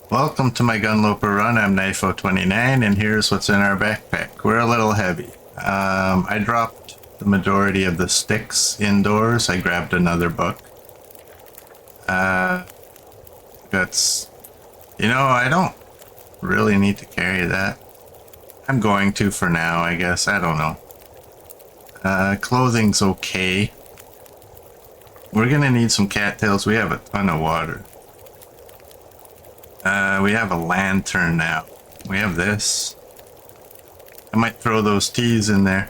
Welcome to my Gunloper run. I'm Knifo29, and here's what's in our backpack. We're a little heavy. I dropped the majority of the sticks indoors. I grabbed another book. That's... I don't really need to carry that. I'm going to for now, I guess. I don't know. Clothing's okay. We're gonna need some cattails. We have a ton of water. We have a lantern now. We have this. I might throw those teas in there.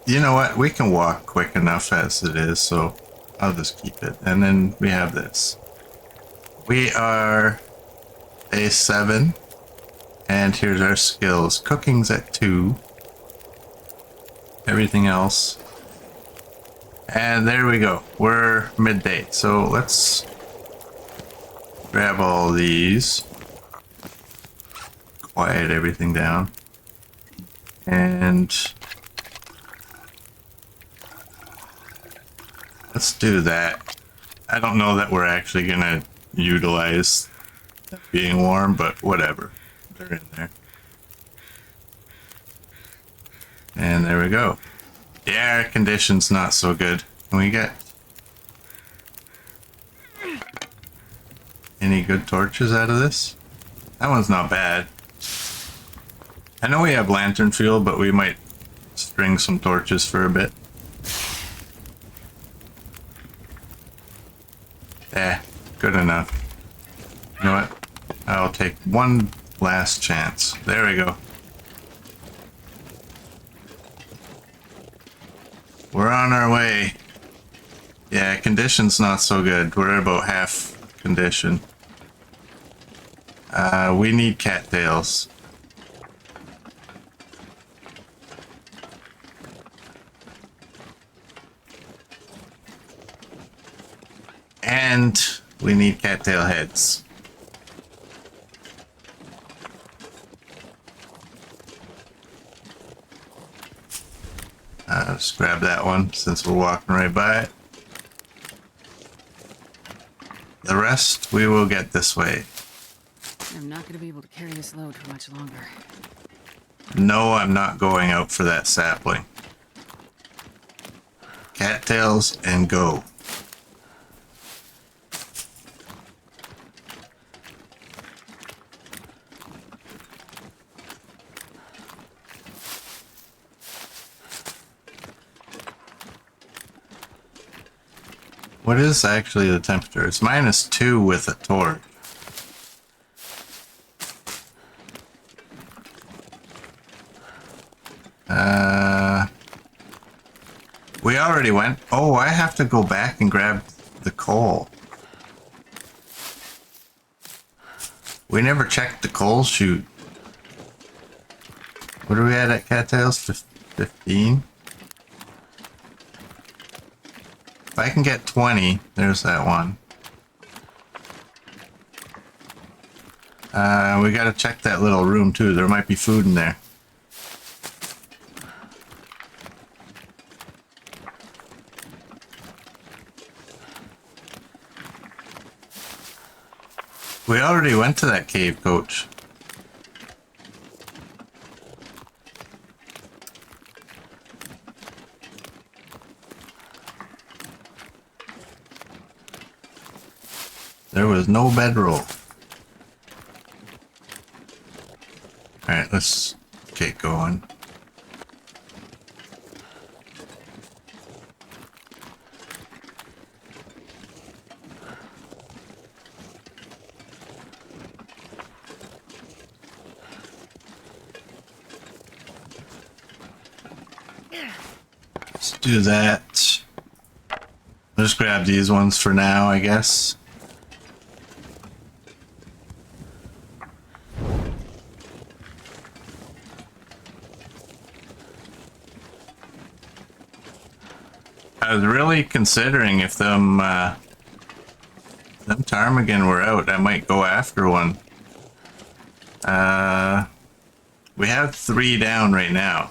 You know what? We can walk quick enough as it is, so I'll just keep it. And then we have this. We are a 7. And here's our skills. Cooking's at 2. Everything else. And there we go. We're midday. So let's grab all these. Quiet everything down. And let's do that. I don't know that we're actually gonna utilize being warm, but whatever. They're in there. And there we go. The air condition's not so good. Can we get any good torches out of this? That one's not bad. I know we have lantern fuel, but we might string some torches for a bit. Good enough. You know what? I'll take one last chance. There we go. We're on our way. Yeah, condition's not so good. We're about half condition. We need cattails. And we need cattail heads. Just grab that one since we're walking right by it. The rest we will get this way. I'm not going to be able to carry this load for much longer. No, I'm not going out for that sapling. Cattails and go. What is actually the temperature? It's -2 with a torch. We already went. Oh, I have to go back and grab the coal. We never checked the coal chute. What are we at cattails? 15? If I can get 20, there's that one. We gotta check that little room too. There might be food in there. We already went to that cave, coach. There was no bedroll. Alright, let's get going. Let's do that. Let's grab these ones for now, I guess. I was really considering if them ptarmigan were out, I might go after one. We have 3 down right now.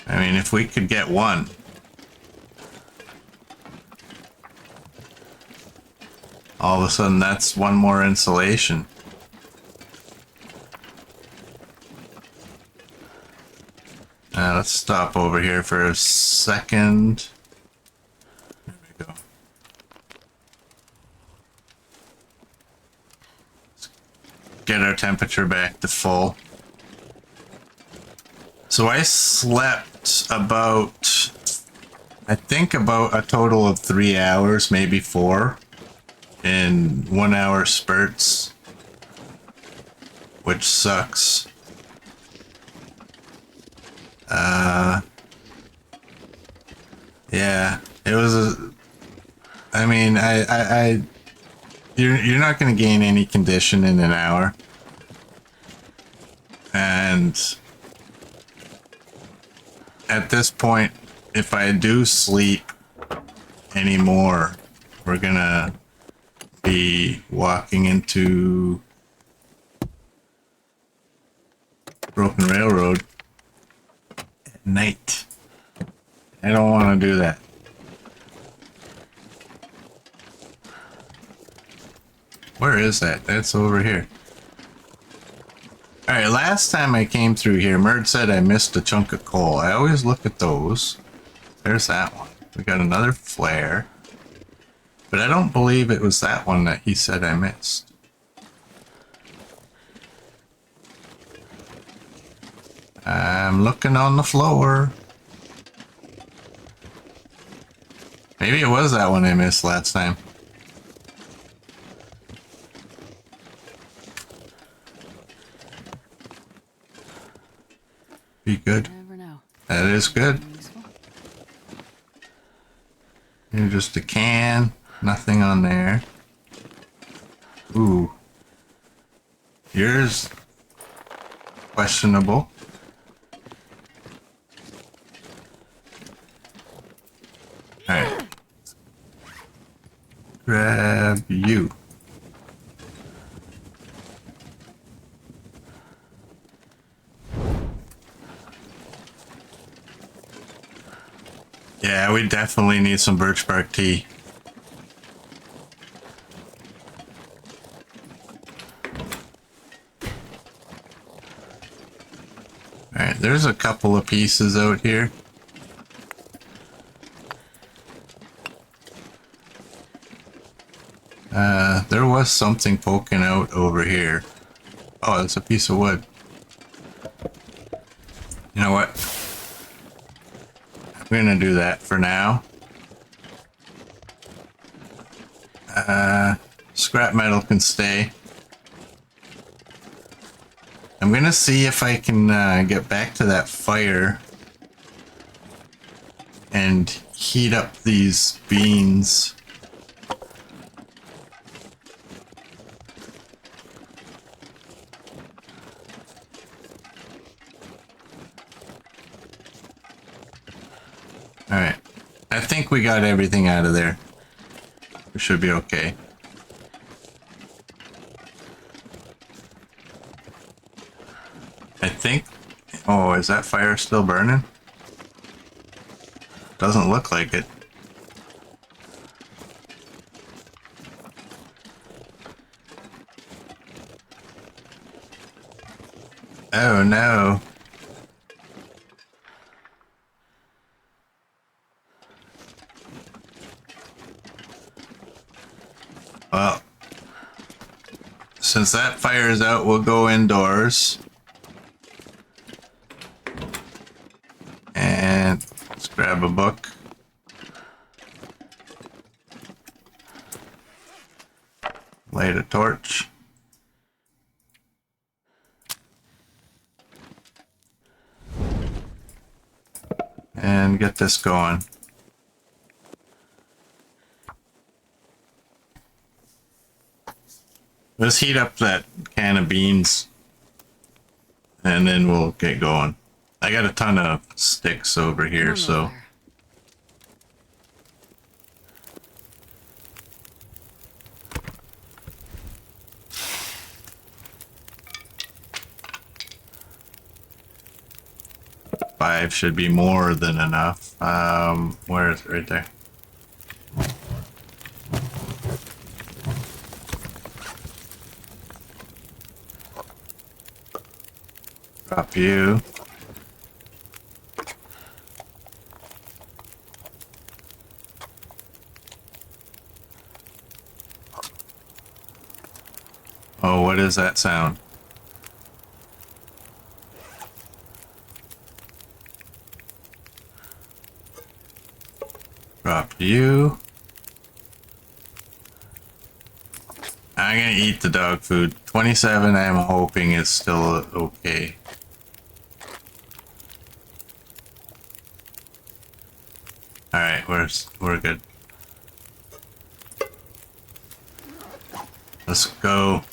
I mean, if we could get one, All of a sudden, that's one more insulation. Let's stop over here for a second. There we go. Let's get our temperature back to full. So I slept about, I think about a total of 3 hours, maybe 4, in 1 hour spurts, which sucks. Yeah, it was I mean, you're not going to gain any condition in an hour. And at this point, if I do sleep anymore, we're gonna be walking into Broken Railroad at night. I don't want to do that. Where is that? That's over here. Alright, last time I came through here, Merd said I missed a chunk of coal. I always look at those. There's that one. We got another flare. But I don't believe it was that one that he said I missed. I'm looking on the floor. Maybe it was that one I missed last time. Be good. Never know. That is good. Here's just a can. Nothing on there. Ooh. Yours questionable. Alright. Grab you. Yeah, we definitely need some birch bark tea. Alright, there's a couple of pieces out here. There was something poking out over here. Oh, it's a piece of wood. You know what? I'm gonna do that for now. Scrap metal can stay. I'm gonna see if I can get back to that fire and heat up these beans. Alright. I think we got everything out of there. We should be okay. I think... Oh, is that fire still burning? Doesn't look like it. Oh no. Well, since that fire is out, we'll go indoors. And let's grab a book. Light a torch. And get this going. Let's heat up that can of beans and then we'll get going. I got a ton of sticks over here, so. 5 should be more than enough. Where is it? Right there. Drop you. Oh, what is that sound? Drop you. I'm gonna eat the dog food. 27, I'm hoping is still okay. Alright, we're good. Let's go.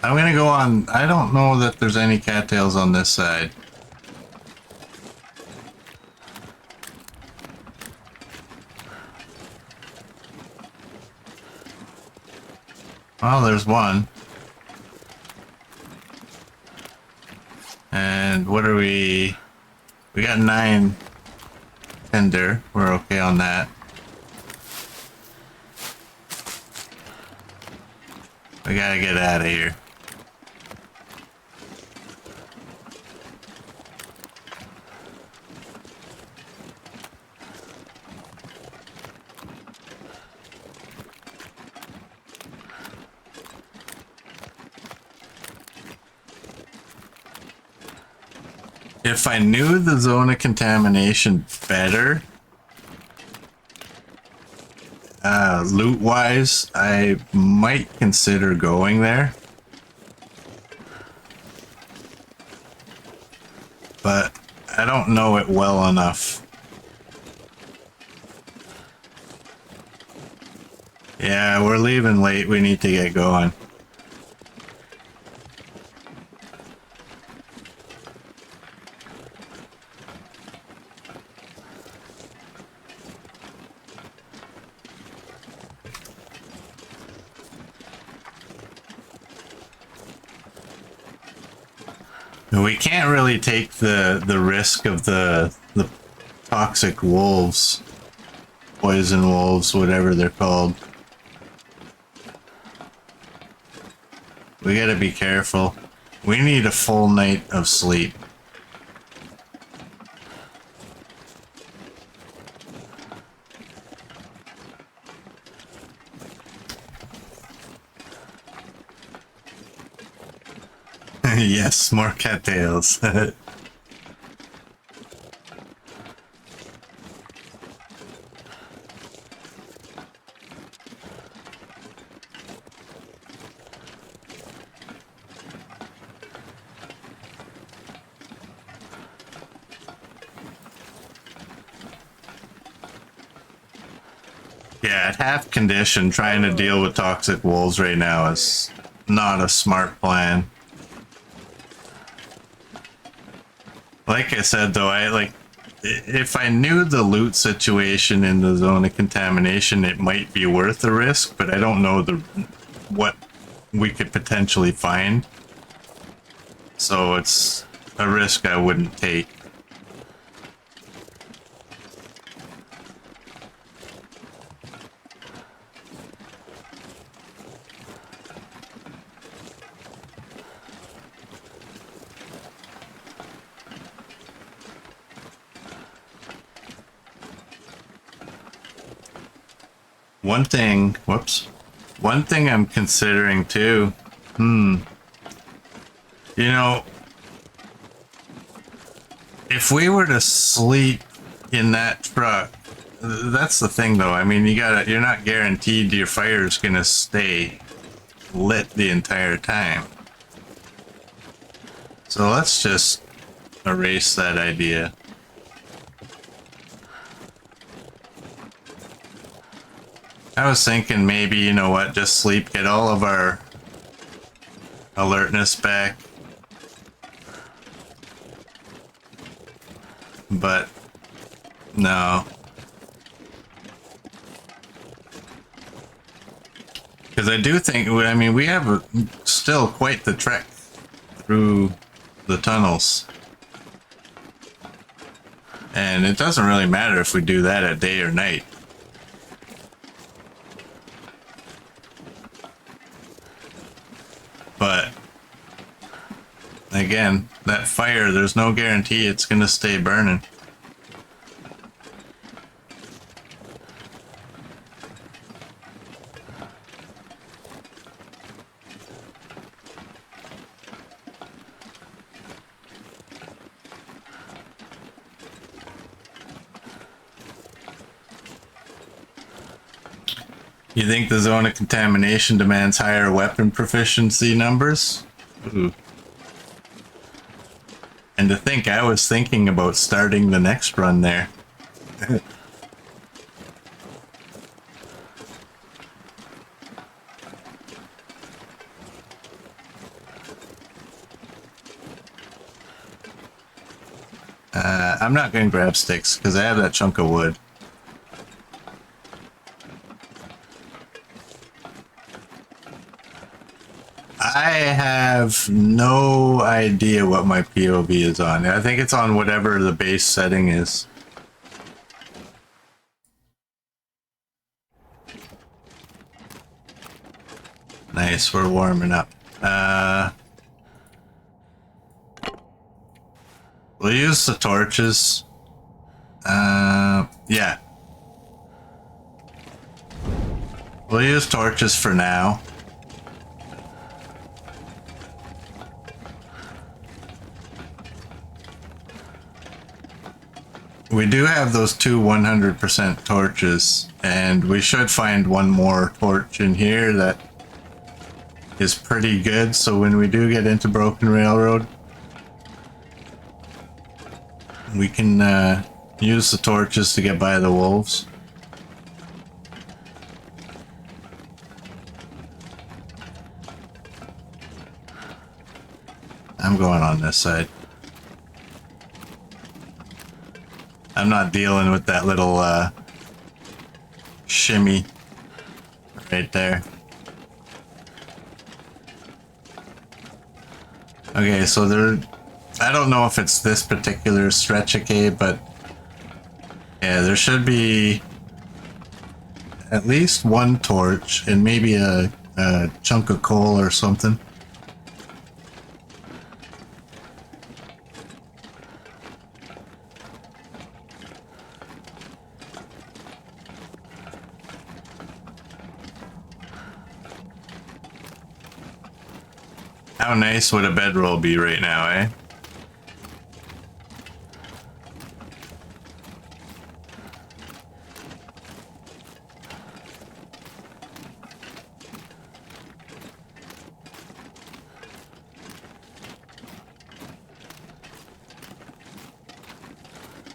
I'm gonna go on. I don't know that there's any cattails on this side. Well, there's one. And what are we? We got 9 tender. We're okay on that. We gotta get out of here. If I knew the zone of contamination better, loot-wise, I might consider going there. But I don't know it well enough. Yeah, we're leaving late. We need to get going. We can't really take the risk of the toxic wolves, poison wolves, whatever they're called. We gotta be careful. We need a full night of sleep. Yes, more cattails. Yeah, at half condition, trying to deal with toxic wolves right now is not a smart plan. Like I said, though, if I knew the loot situation in the zone of contamination, it might be worth the risk, but I don't know what we could potentially find. So it's a risk I wouldn't take. One thing I'm considering too, you know, if we were to sleep in that truck, that's the thing though. I mean, you're not guaranteed your fire is gonna stay lit the entire time. So let's just erase that idea. I was thinking maybe, you know what, just sleep, get all of our alertness back. but no. Because I do think, I mean, we have still quite the trek through the tunnels. And it doesn't really matter if we do that at day or night. But again, that fire, there's no guarantee it's going to stay burning. You think the zone of contamination demands higher weapon proficiency numbers? Ooh. And to think I was thinking about starting the next run there. I'm not going to grab sticks because I have that chunk of wood. I have no idea what my POV is on. I think it's on whatever the base setting is. Nice, we're warming up. We'll use the torches. Yeah. We'll use torches for now. We do have those two 100% torches, and we should find one more torch in here that is pretty good, so when we do get into Broken Railroad, we can use the torches to get by the wolves. I'm going on this side. I'm not dealing with that little shimmy right there. Okay, so there, I don't know if it's this particular stretch of cave, but yeah, there should be at least one torch and maybe a chunk of coal or something. How nice would a bedroll be right now, eh?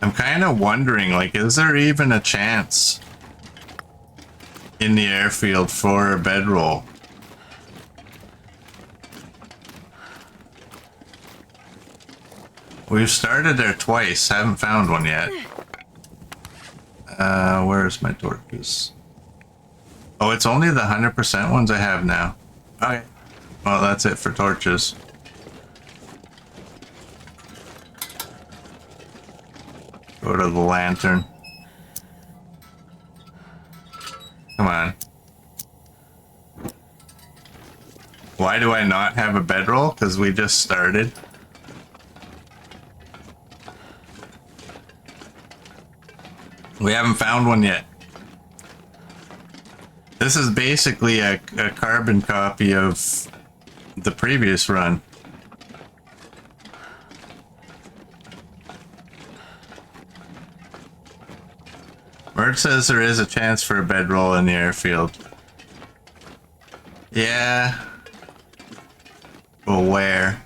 I'm kind of wondering, like, is there even a chance in the airfield for a bedroll? We've started there twice, haven't found one yet. Where's my torches? Oh, it's only the 100% ones I have now. Okay. Well, that's it for torches. Go to the lantern. Come on. Why do I not have a bedroll? Because we just started. We haven't found one yet. This is basically a carbon copy of the previous run. Bird says there is a chance for a bedroll in the airfield. Yeah. Well, where?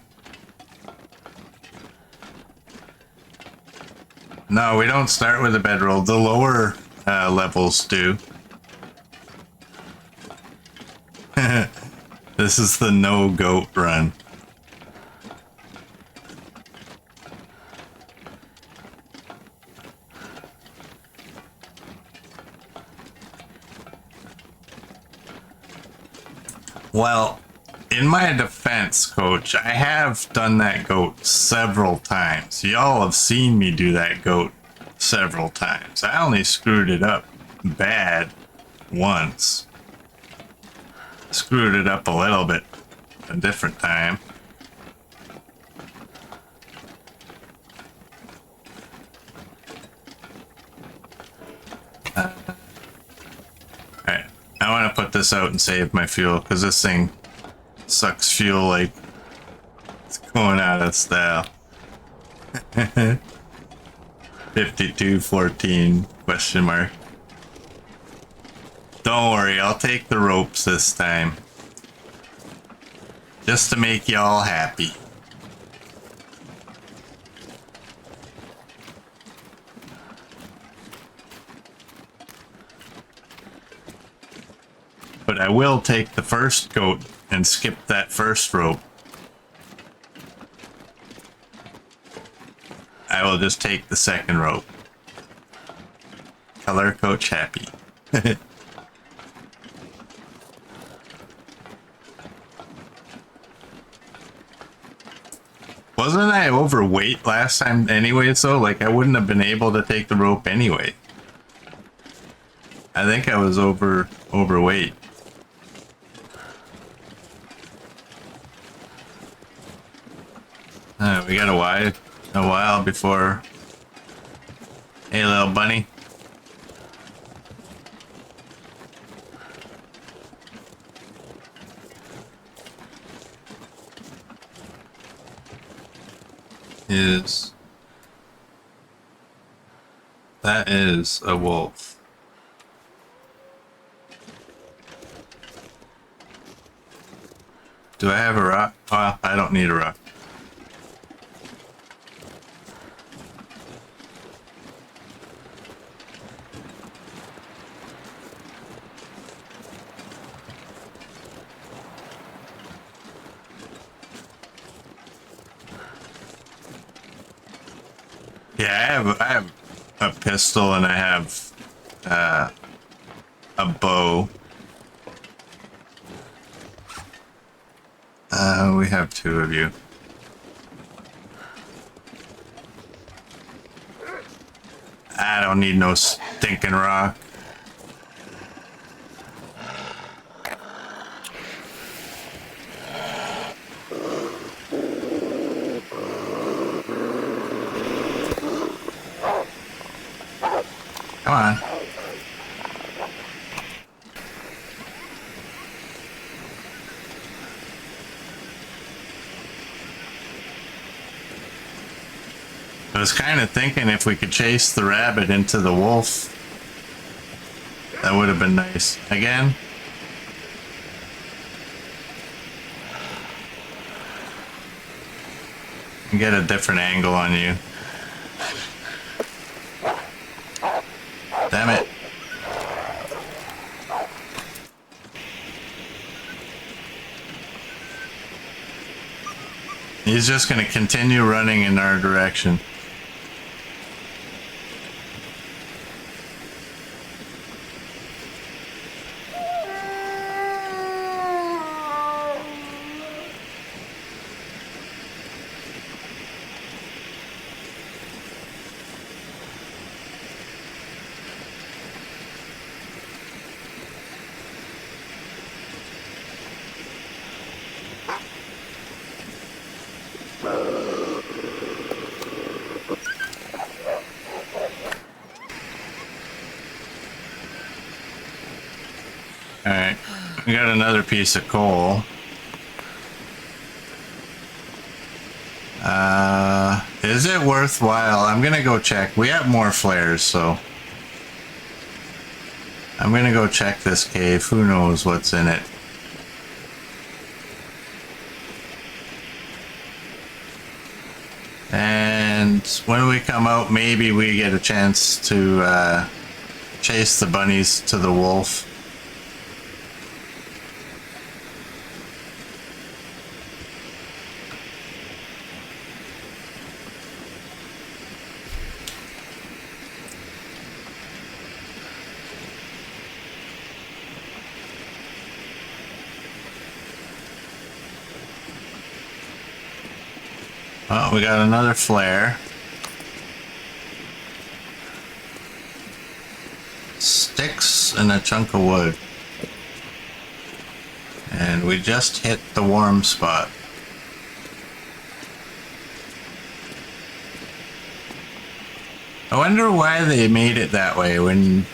No, we don't start with a bedroll. The lower levels do. This is the no goat run. Well, in my defense, Coach, I have done that goat several times. Y'all have seen me do that goat several times. I only screwed it up bad once. Screwed it up a little bit a different time. Alright, I want to put this out and save my fuel because this thing sucks fuel like it's going out of style. 5214 question mark. Don't worry, I'll take the ropes this time. Just to make y'all happy. But I will take the first goat and skip that first rope. I will just take the second rope. Color Coach happy. Wasn't I overweight last time anyway, so like I wouldn't have been able to take the rope anyway. I think I was overweight. We got a while before. Hey, little bunny. That is a wolf. Do I have a rock? Well, I don't need a rock. Yeah, I have a pistol and I have a bow. We have two of you. I don't need no stinking rock. Come on. I was kind of thinking if we could chase the rabbit into the wolf, that would have been nice. Again? And get a different angle on you. Damn it. He's just going to continue running in our direction. Alright, we got another piece of coal. Is it worthwhile? I'm gonna go check. We have more flares, so I'm gonna go check this cave. Who knows what's in it? And when we come out, maybe we get a chance to chase the bunnies to the wolf. Well, we got another flare. Sticks and a chunk of wood. And we just hit the warm spot. I wonder why they made it that way when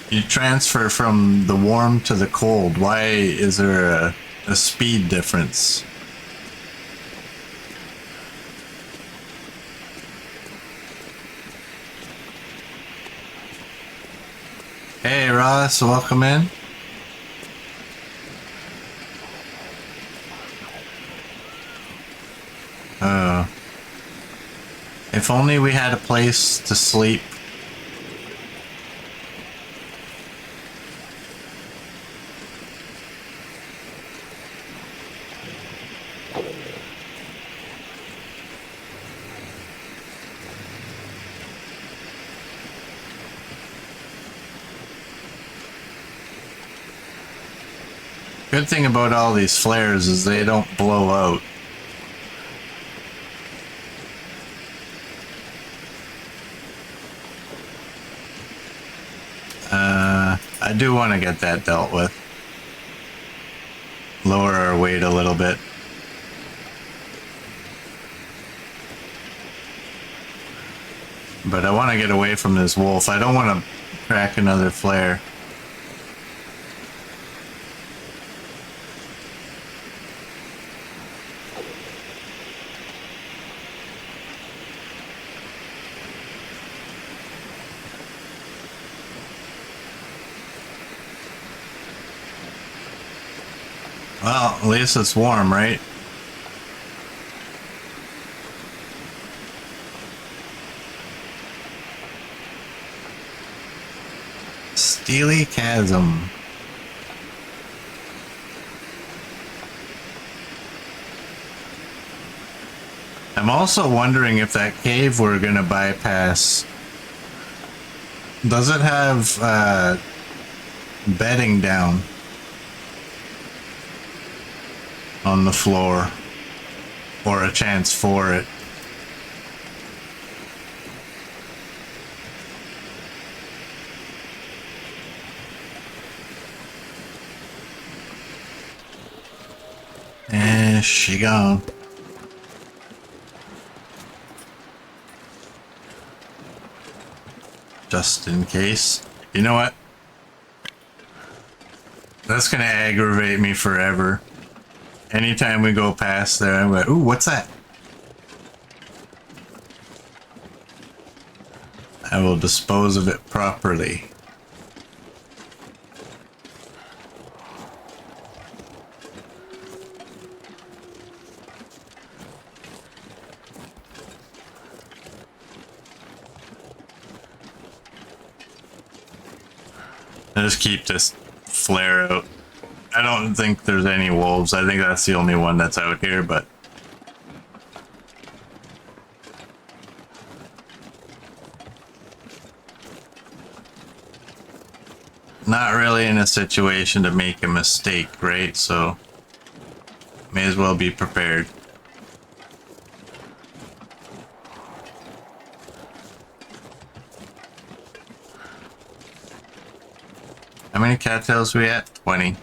you transfer from the warm to the cold. Why is there a speed difference? Hey Ross, welcome in. If only we had a place to sleep. Good thing about all these flares is they don't blow out. I do want to get that dealt with. Lower our weight a little bit. But I want to get away from this wolf. I don't want to crack another flare. Well, at least it's warm, right? Steely Chasm. I'm also wondering if that cave we're gonna bypass, does it have bedding down on the floor, or a chance for it? And she gone. Just in case. You know what? That's gonna aggravate me forever. Anytime we go past there, I'm like, ooh, what's that? I will dispose of it properly. I just keep this flare out. I don't think there's any wolves. I think that's the only one that's out here, but not really in a situation to make a mistake, right? So may as well be prepared. How many cattails we at? 20.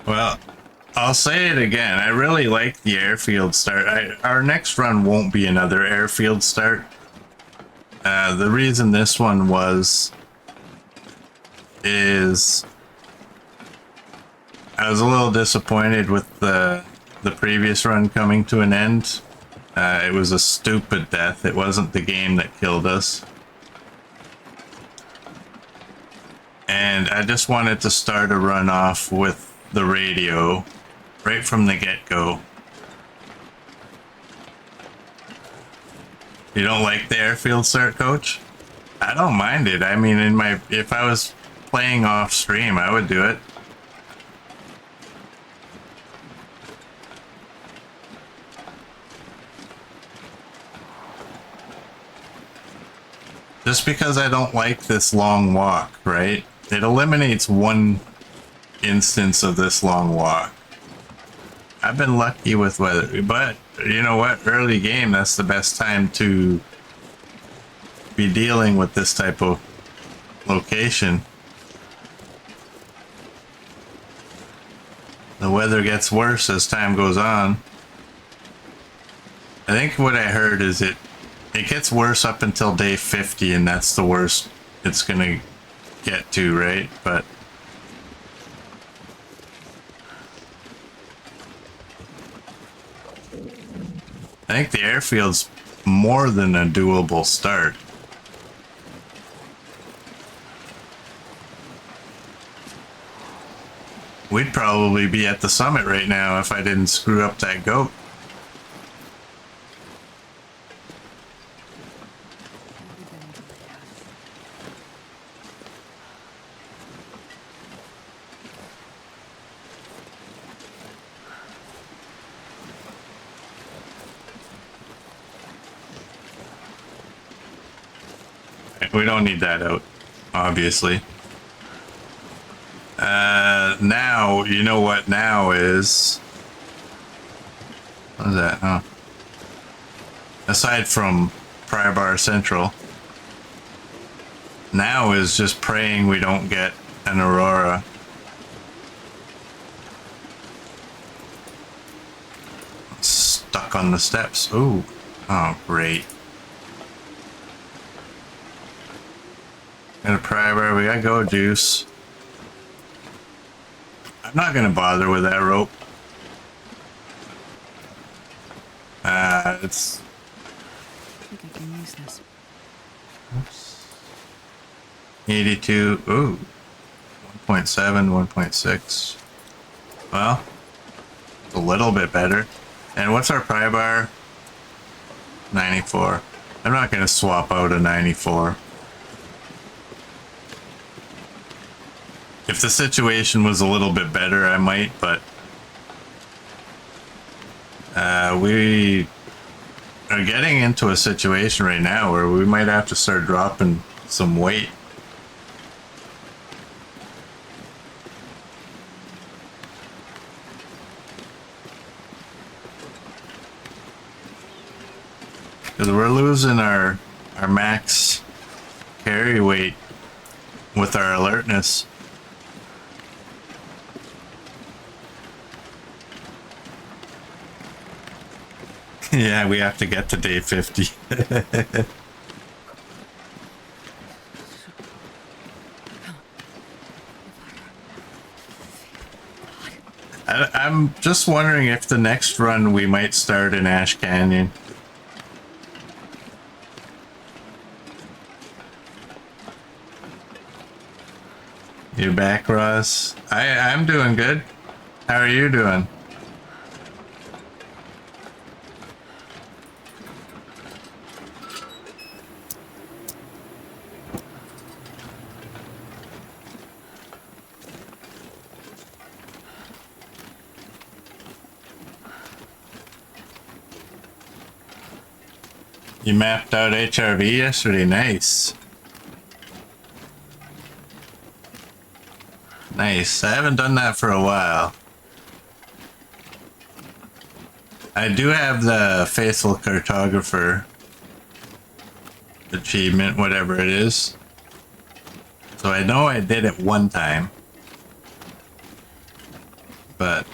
Well, I'll say it again. I really like the airfield start. Our next run won't be another airfield start. The reason this one is I was a little disappointed with the previous run coming to an end. It was a stupid death. It wasn't the game that killed us. And I just wanted to start a run off with the radio right from the get-go. You don't like the airfield start, Coach? I don't mind it. I mean, if I was playing off stream, I would do it. Just because I don't like this long walk, right? It eliminates one instance of this long walk. I've been lucky with weather, but you know what? Early game, that's the best time to be dealing with this type of location. The weather gets worse as time goes on. I think what I heard is it gets worse up until day 50, and that's the worst it's gonna get to, right? But I think the airfield's more than a doable start. We'd probably be at the summit right now if I didn't screw up that goat. We don't need that out, obviously. Now, you know what now is? What is that? Oh. Aside from Pry Bar Central, now is just praying we don't get an Aurora. Stuck on the steps. Ooh. Oh, great. Got a Pry Bar, we got Go Juice. I'm not gonna bother with that rope. It's... I think I can use this. Oops. 82, ooh. 1.7, 1.6. Well, it's a little bit better. And what's our pry bar? 94. I'm not gonna swap out a 94. If the situation was a little bit better, I might, but we are getting into a situation right now where we might have to start dropping some weight. Because we're losing our max carry weight with our alertness. Yeah, we have to get to day 50. I'm just wondering if the next run we might start in Ash Canyon. You back, Ross? I'm doing good. How are you doing? You mapped out HRV yesterday. Nice. Nice. I haven't done that for a while. I do have the Faithful Cartographer achievement, whatever it is. So I know I did it one time. But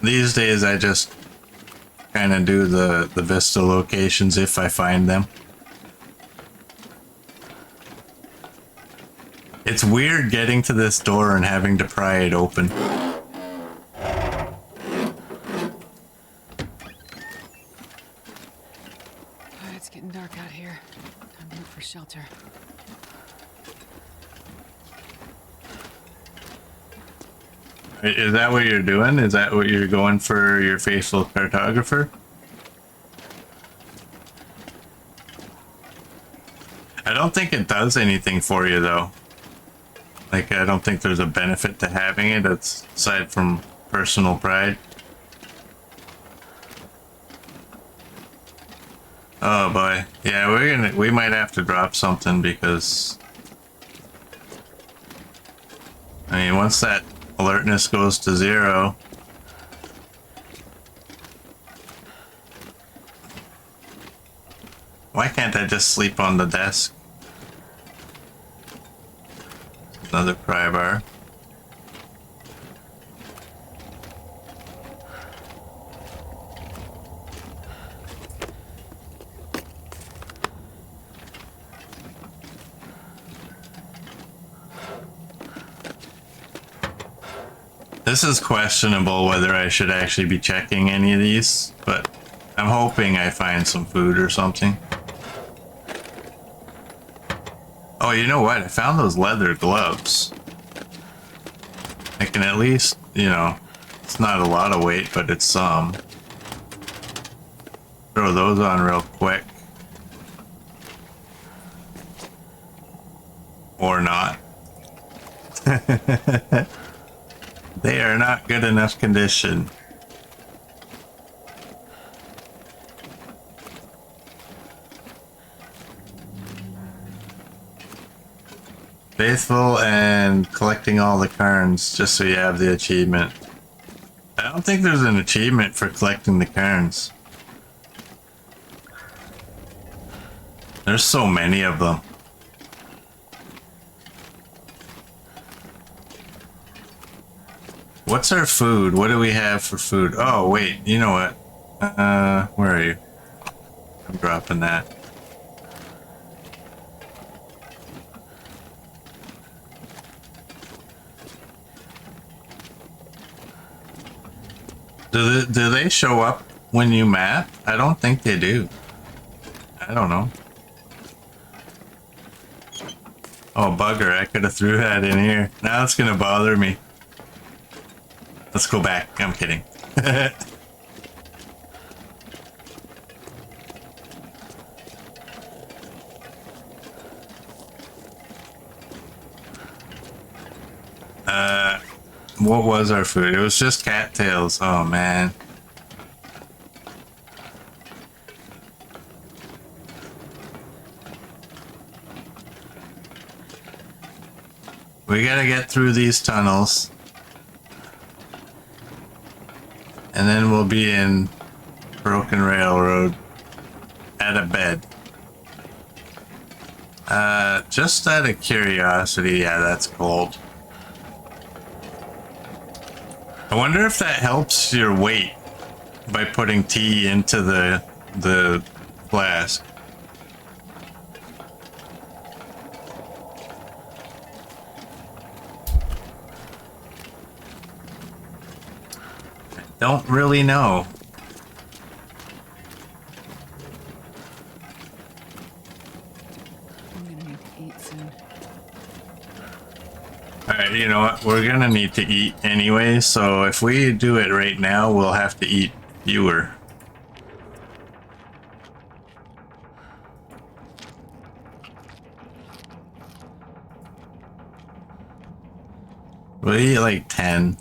these days I just kind of do the Vista locations if I find them. It's weird getting to this door and having to pry it open. Oh, it's getting dark out here. Time to look for shelter. Is that what you're doing? Is that what you're going for your Faithful Cartographer? I don't think it does anything for you though. Like, I don't think there's a benefit to having it aside from personal pride. Oh boy. Yeah, we might have to drop something because I mean once that alertness goes to 0. Why can't I just sleep on the desk? Another pry bar. This is questionable whether I should actually be checking any of these, but I'm hoping I find some food or something. Oh, you know what? I found those leather gloves. I can at least, you know, it's not a lot of weight, but it's some. Throw those on real quick. Or not. They are not good enough condition. Faithful and collecting all the cairns just so you have the achievement. I don't think there's an achievement for collecting the cairns. There's so many of them. What's our food? What do we have for food? Oh, wait, you know what? Where are you? I'm dropping that. Do they show up when you map? I don't think they do. I don't know. Oh, bugger, I could have threw that in here. Now it's gonna bother me. Let's go back. I'm kidding. What was our food? It was just cattails. Oh, man. We gotta get through these tunnels. And then we'll be in Broken Railroad at a bed. Just out of curiosity, yeah, that's cold. I wonder if that helps your weight by putting tea into the flask. Don't really know. I'm gonna need to eat soon. Alright, you know what? We're gonna need to eat anyway, so if we do it right now, we'll have to eat fewer. We'll eat like 10.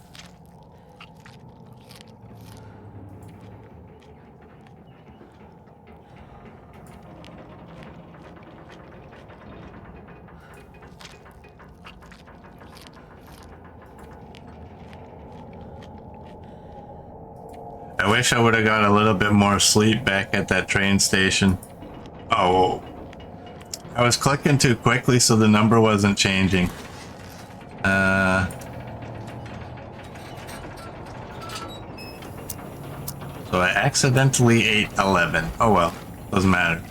I wish I would have got a little bit more sleep back at that train station. Oh, I was clicking too quickly so the number wasn't changing. So I accidentally ate 11. Oh well, doesn't matter.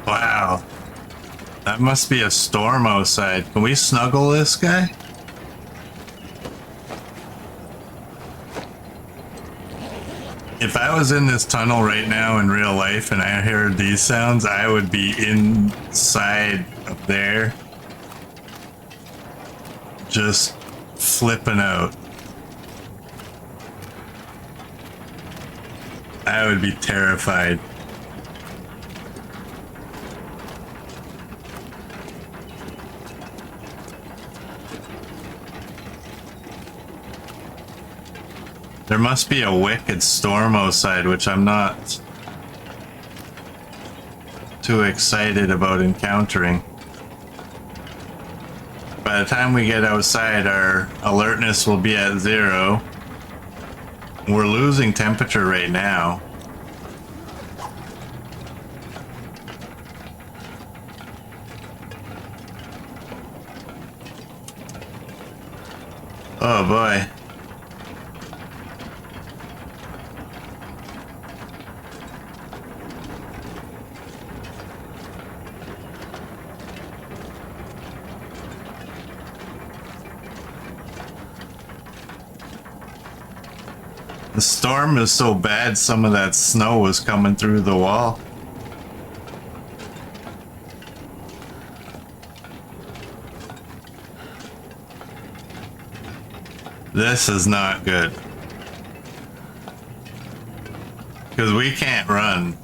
Wow. That must be a storm outside. Can we snuggle this guy? If I was in this tunnel right now in real life and I heard these sounds, I would be inside of there. Just flipping out. I would be terrified. There must be a wicked storm outside, which I'm not too excited about encountering. By the time we get outside, our alertness will be at 0. We're losing temperature right now. Oh boy. The storm is so bad, some of that snow was coming through the wall. This is not good. Because we can't run.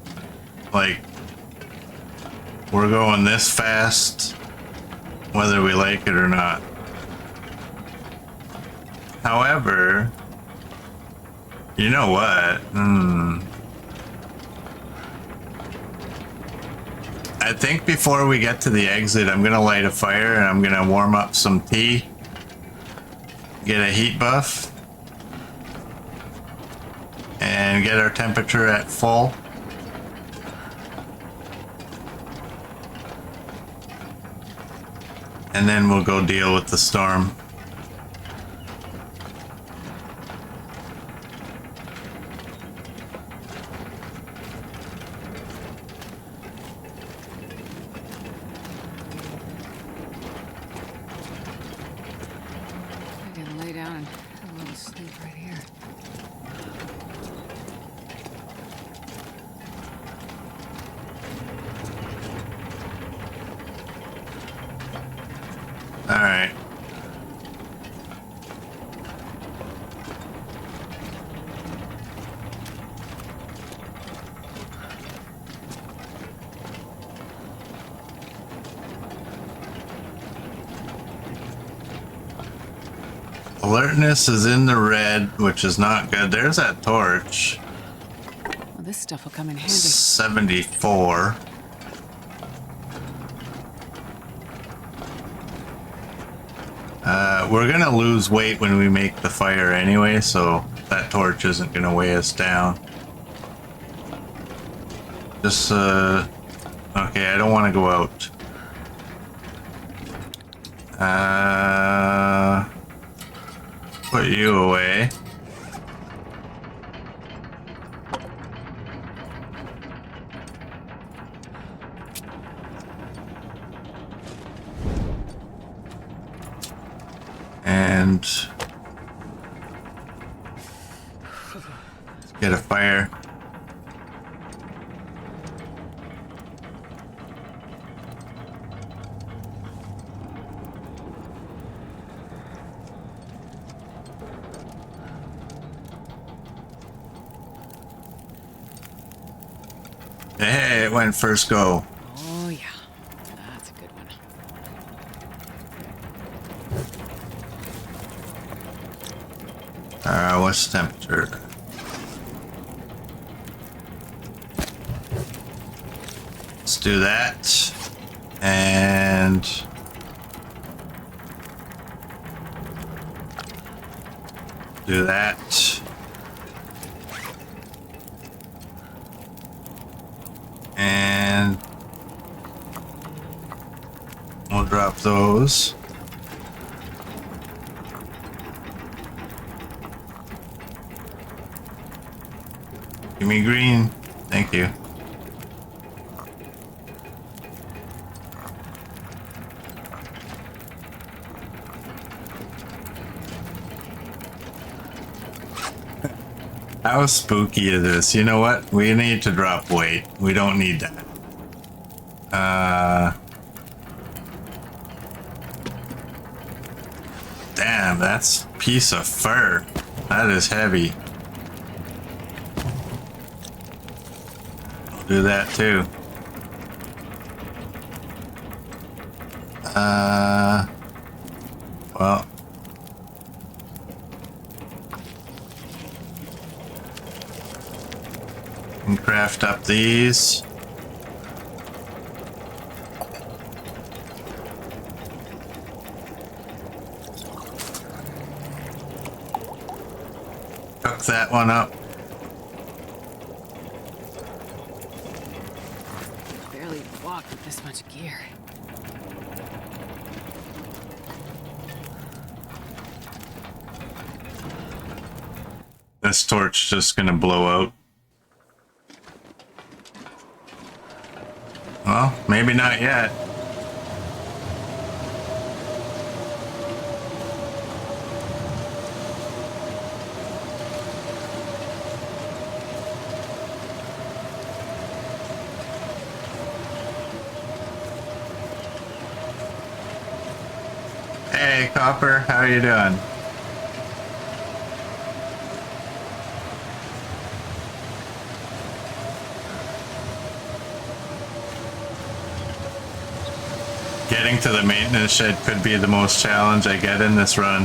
Like, we're going this fast, whether we like it or not. However, you know what? I think before we get to the exit, I'm gonna light a fire and I'm gonna warm up some tea. Get a heat buff. And get our temperature at full. And then we'll go deal with the storm. Alright. Alertness is in the red, which is not good. There's that torch. Well, this stuff will come in handy. 74. We're gonna lose weight when we make the fire anyway, so that torch isn't gonna weigh us down. Just, okay, I don't want to go out. Put you away. And get a fire. Hey, it went first go. Oh yeah, that's a good one. What's the temperature? Let's do that. And do that. And we'll drop those. Give me green. Thank you. How spooky is this? You know what? We need to drop weight. We don't need that. Damn, that's a piece of fur. That is heavy. I'll do that too. Well. And craft up these. Cook that one up. Barely walk with this much gear. This torch just gonna blow out. Well, maybe not yet. Hey, Copper, how are you doing? Getting to the maintenance shed could be the most challenge I get in this run.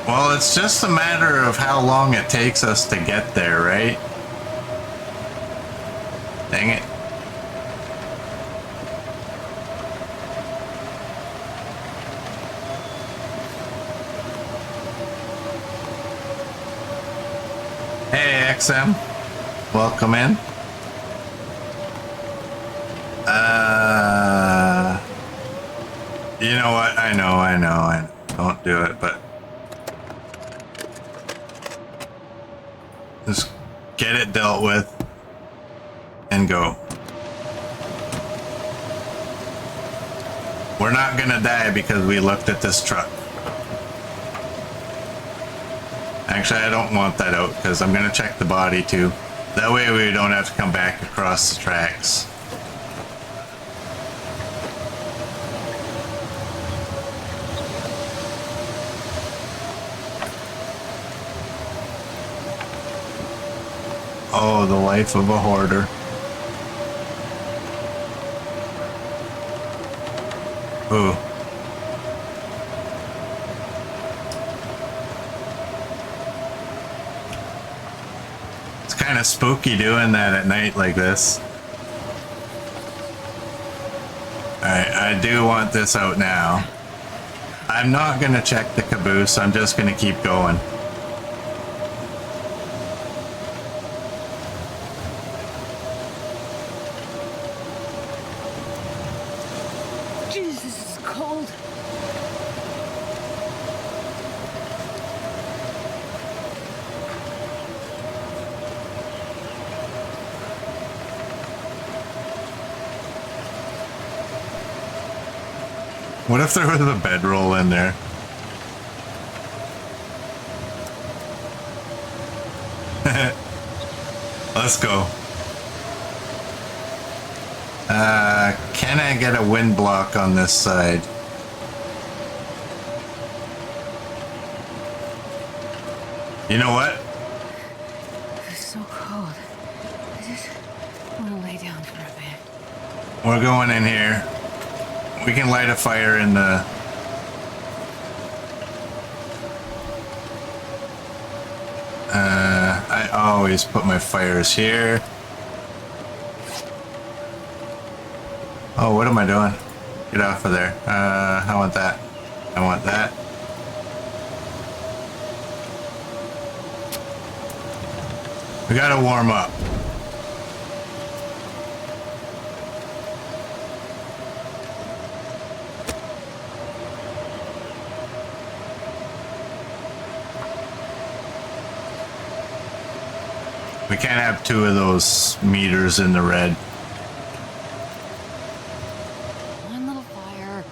Well, it's just a matter of how long it takes us to get there, right? Dang it. Hey, XM. Welcome in. You know what? I know. Don't do it, but just get it dealt with and go. We're not gonna die because we looked at this truck. Actually, I don't want that out because I'm gonna check the body too. That way we don't have to come back across the tracks. Oh, the life of a hoarder. Ooh. It's kind of spooky doing that at night like this. Alright, I do want this out now. I'm not going to check the caboose, I'm just going to keep going. Jeez, this is cold. What if there was a bedroll in there? Let's go. Can I get a wind block on this side? You know what? It's so cold. I just want to lay down for a bit. We're going in here. We can light a fire in the... I always put my fires here. Oh, what am I doing? Get off of there. I want that. I want that. We gotta warm up. We can't have two of those meters in the red. One little fire.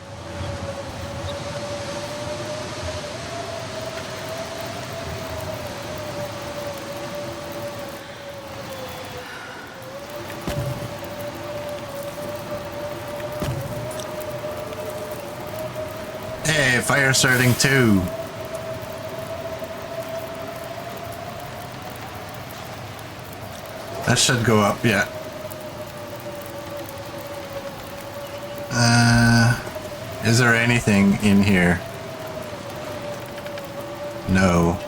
Hey, fire starting too. That should go up, yeah. Is there anything in here? No.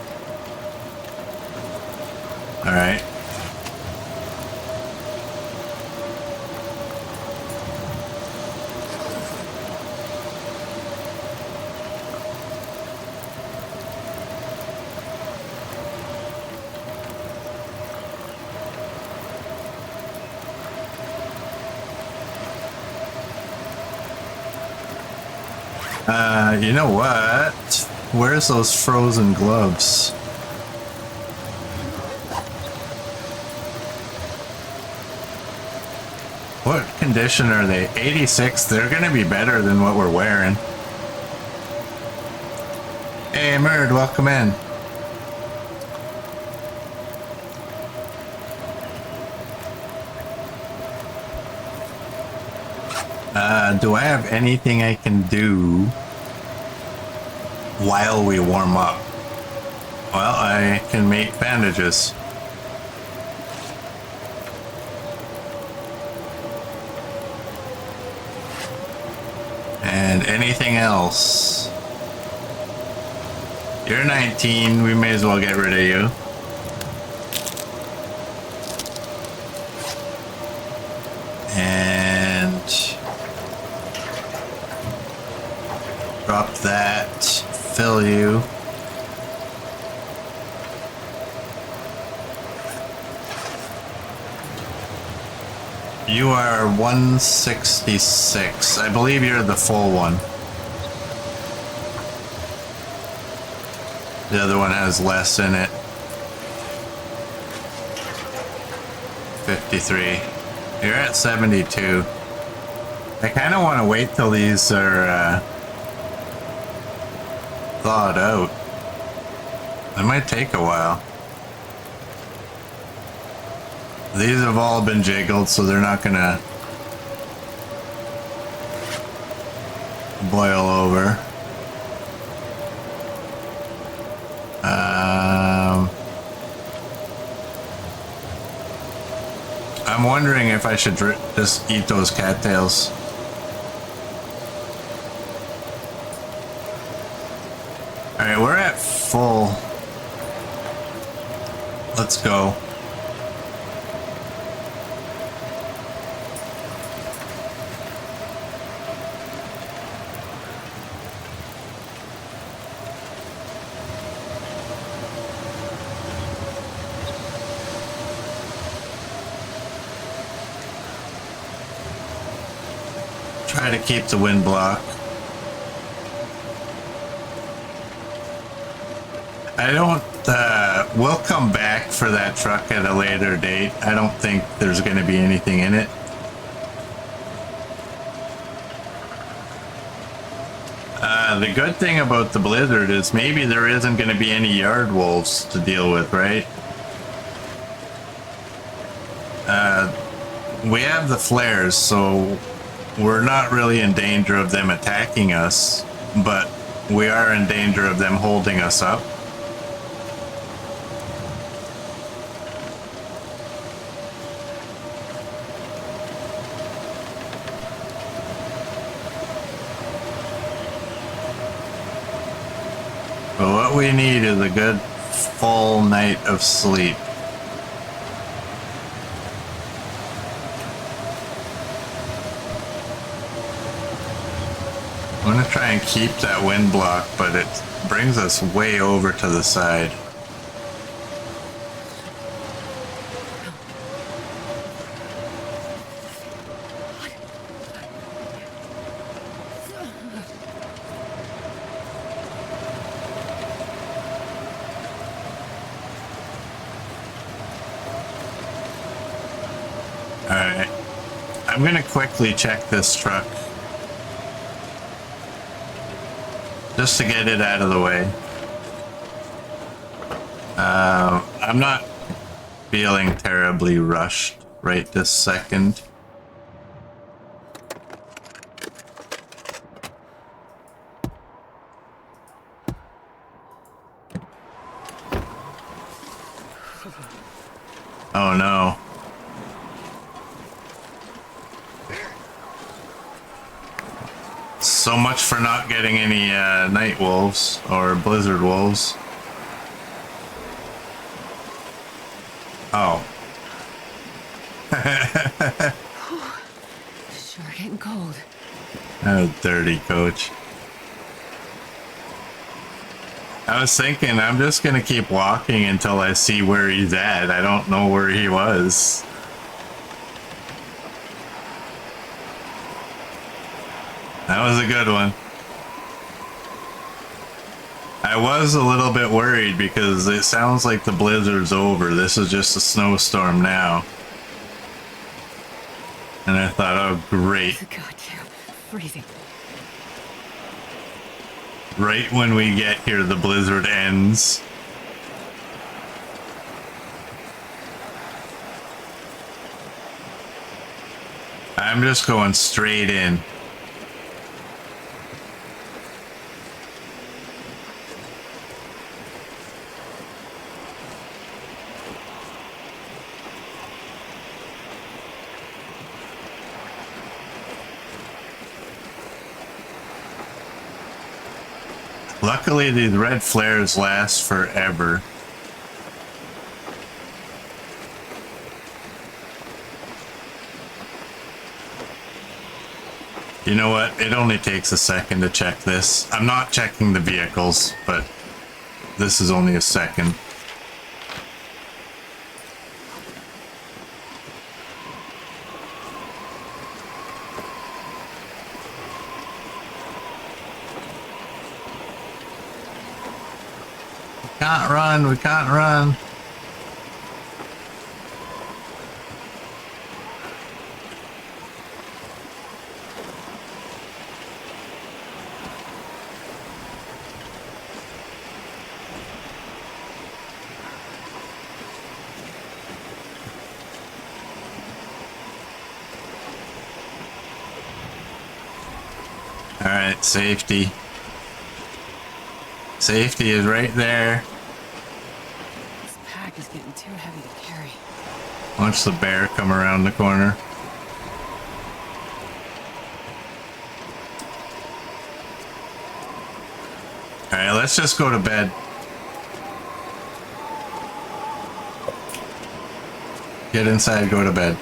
All right. You know what? Where's those frozen gloves? What condition are they? 86? They're gonna be better than what we're wearing. Hey, Murd, welcome in. Do I have anything I can do while we warm up? Well, I can make bandages. And anything else? You're 19, we may as well get rid of you. And drop that, fill you. You are 166. I believe you're the full one. The other one has less in it. 53. You're at 72. I kind of want to wait till these are thawed out. It might take a while. These have all been jiggled, so they're not gonna boil over. I'm wondering if I should just eat those cattails. All right, we're at full. Let's go. Try to keep the wind block. I don't, we'll come back for that truck at a later date. I don't think there's going to be anything in it. The good thing about the blizzard is maybe there isn't going to be any yard wolves to deal with, right? We have the flares, so we're not really in danger of them attacking us, but we are in danger of them holding us up. But what we need is a good full night of sleep. I'm gonna try and keep that wind block, but it brings us way over to the side. Alright. I'm gonna quickly check this truck. Just to get it out of the way. I'm not feeling terribly rushed right this second. Oh no. So much for not getting any night wolves or blizzard wolves. Oh. Sure getting cold. That was dirty, Coach. I was thinking I'm just gonna keep walking until I see where he's at. I don't know where he was. That was a good one. I was a little bit worried because it sounds like the blizzard's over. This is just a snowstorm now. And I thought, oh great. Goddamn, freezing. Right when we get here, the blizzard ends. I'm just going straight in. Luckily, these red flares last forever. You know what? It only takes a second to check this. I'm not checking the vehicles, but this is only a second. Can't run, we can't run. All right, safety. Safety is right there. This pack is getting too heavy to carry. Watch the bear come around the corner. All right, let's just go to bed. Get inside, go to bed.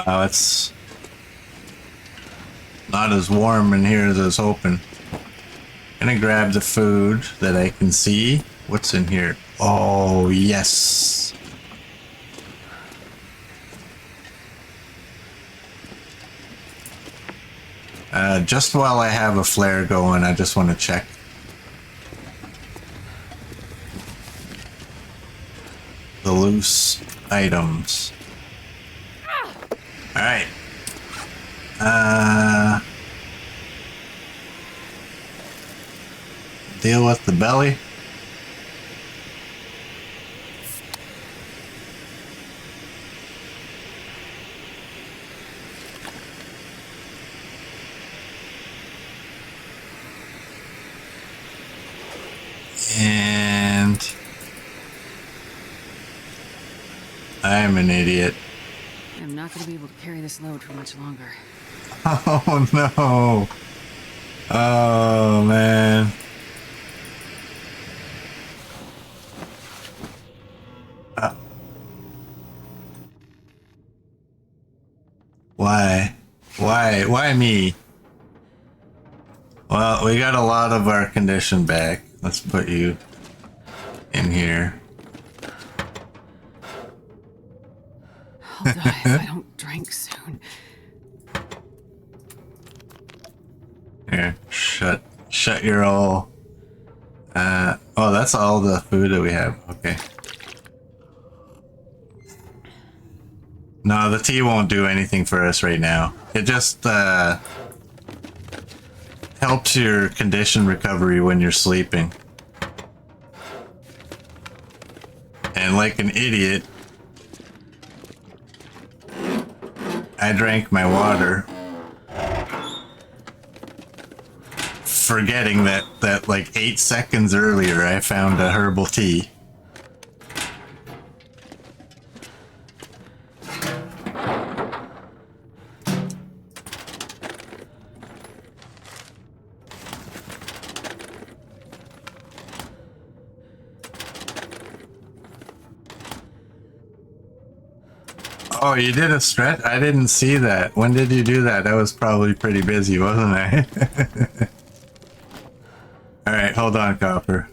Wow, it's not as warm in here as I was hoping. Gonna grab the food that I can see. What's in here? Oh, yes. Just while I have a flare going, I just want to check. The loose items. All right. Deal with the belly. And I'm an idiot. I'm not going to be able to carry this load for much longer. Oh no. Oh man. Why? Why me? Well, we got a lot of our condition back. Let's put you in here. I'll die if I don't drink soon. Here, shut your all. Oh, that's all the food that we have. Okay. No, the tea won't do anything for us right now. It just helps your condition recovery when you're sleeping. And like an idiot, I drank my water, forgetting that like 8 seconds earlier I found a herbal tea. Oh, you did a stretch? I didn't see that. When did you do that? That was probably pretty busy, wasn't I? Alright, hold on, Copper.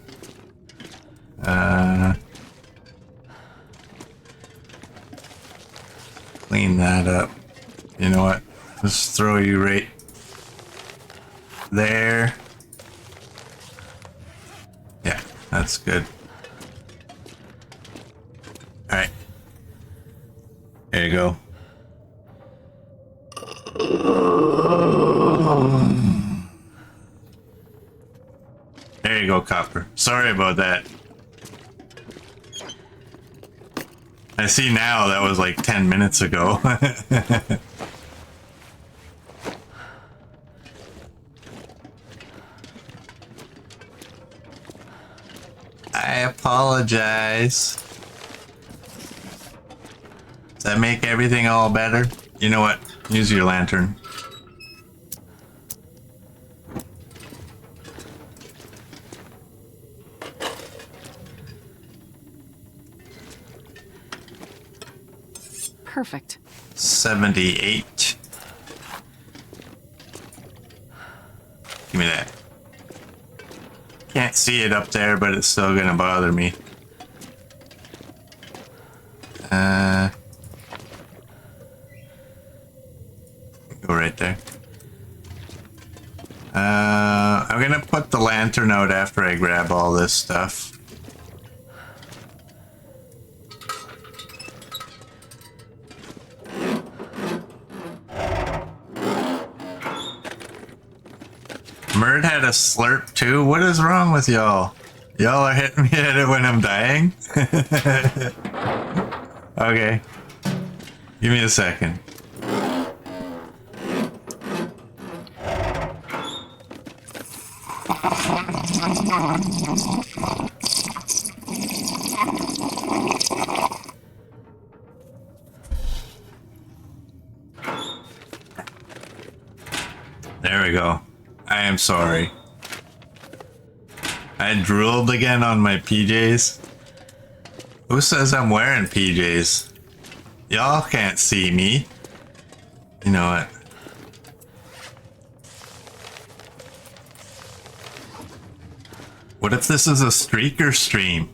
Clean that up. You know what? Just throw you right there. Yeah, that's good. Alright. There you go. There you go, Copper. Sorry about that. I see now that was like 10 minutes ago. I apologize. Does that make everything all better? You know what? Use your lantern. Perfect. 78. Give me that. Can't see it up there, but it's still gonna bother me. Go right there. I'm gonna put the lantern out after I grab all this stuff. Murd had a slurp too? What is wrong with y'all? Y'all are hitting me at it when I'm dying? Okay. Give me a second. There we go. I am sorry. I drooled again on my PJs. Who says I'm wearing PJs? Y'all can't see me. You know what? What if this is a streaker stream?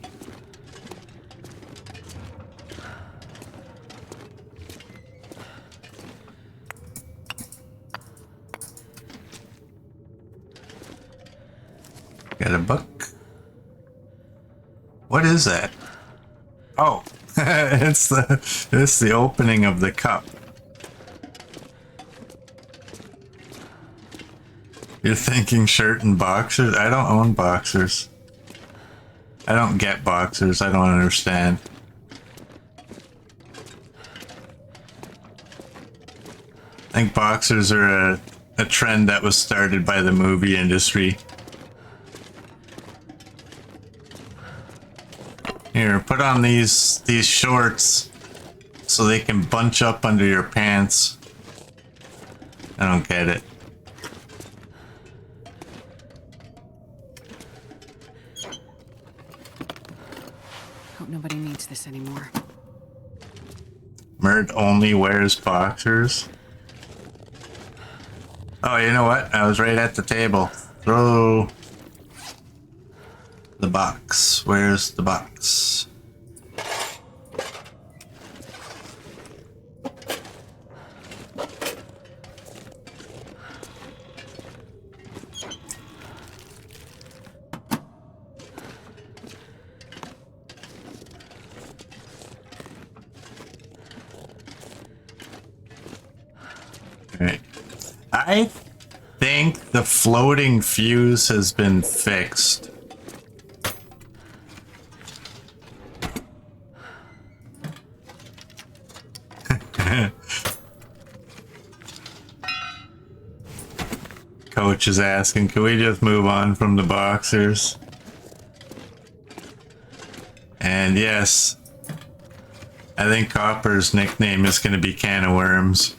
Got a book. What is that? Oh, it's the opening of the cup. You're thinking shirt and boxers? I don't own boxers. I don't get boxers. I don't understand. I think boxers are a trend that was started by the movie industry. Here, put on these shorts so they can bunch up under your pants. I don't get it. Hope nobody needs this anymore. Murd only wears boxers. Oh, you know what? I was right at the table. Throw the box. Where's the box? Alright. I think the floating fuse has been fixed. Coach is asking, can we just move on from the boxers? And yes, I think Copper's nickname is going to be Can of Worms.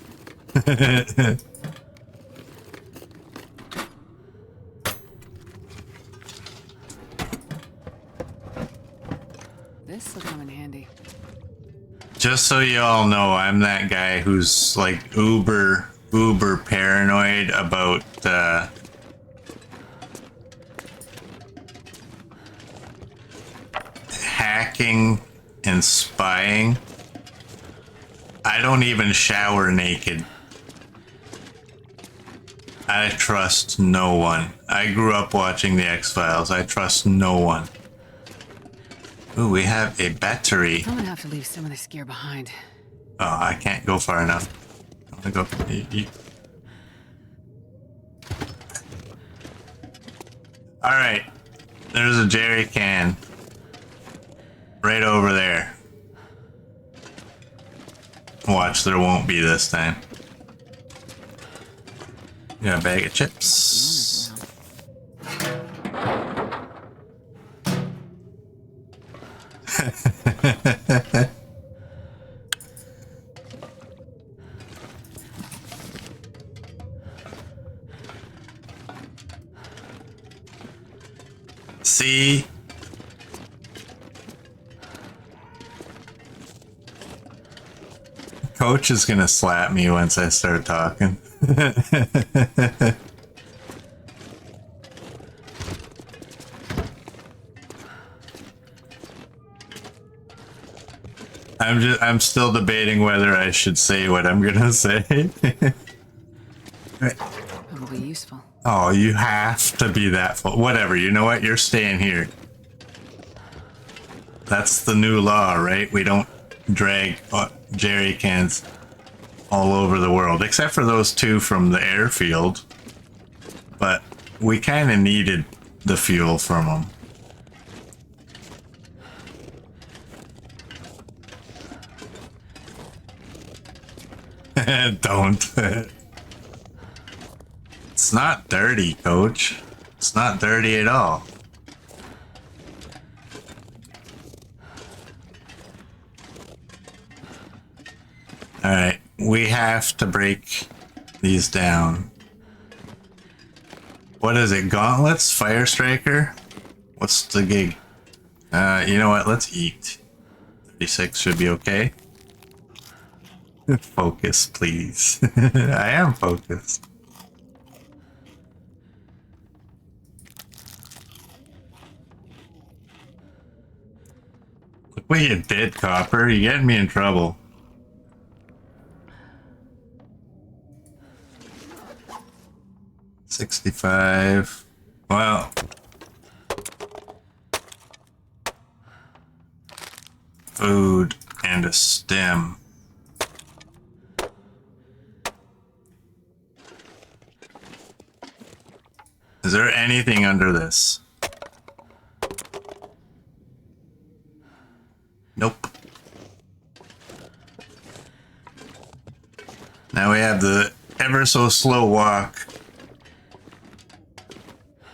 This will come in handy. Just so you all know, I'm that guy who's like uber paranoid about hacking and spying. I don't even shower naked. I trust no one. I grew up watching the X-Files. I trust no one. Ooh, we have a battery. I'm gonna have to leave some of this gear behind. Oh, I can't go far enough. I'm gonna go. All right, there's a jerry can right over there. Watch, there won't be this time. Got a bag of chips. See? Coach is gonna slap me once I start talking. I'm still debating whether I should say what I'm gonna say. Probably useful. Oh, you have to be that full. Whatever, you know what? You're staying here. That's the new law, right? We don't drag jerry cans all over the world, except for those two from the airfield. But we kind of needed the fuel from them. Don't. It's not dirty, Coach. It's not dirty at all. Alright, we have to break these down. What is it? Gauntlets? Fire Striker? What's the gig? You know what? Let's eat. 36 should be okay. Focus, please. I am focused. Look what you did, Copper. You're getting me in trouble. $65. Well. Food and a stem. Is there anything under this? Nope. Now we have the ever so slow walk.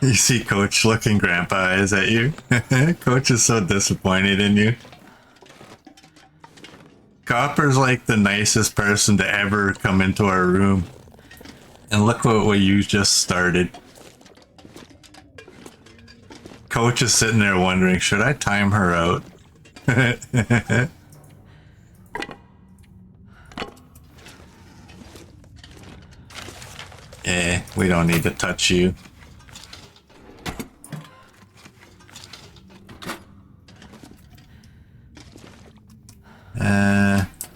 You see Coach looking grandpa eyes at you. Coach is so disappointed in you. Copper's like the nicest person to ever come into our room. And look what you just started. Coach is sitting there wondering, should I time her out? We don't need to touch you.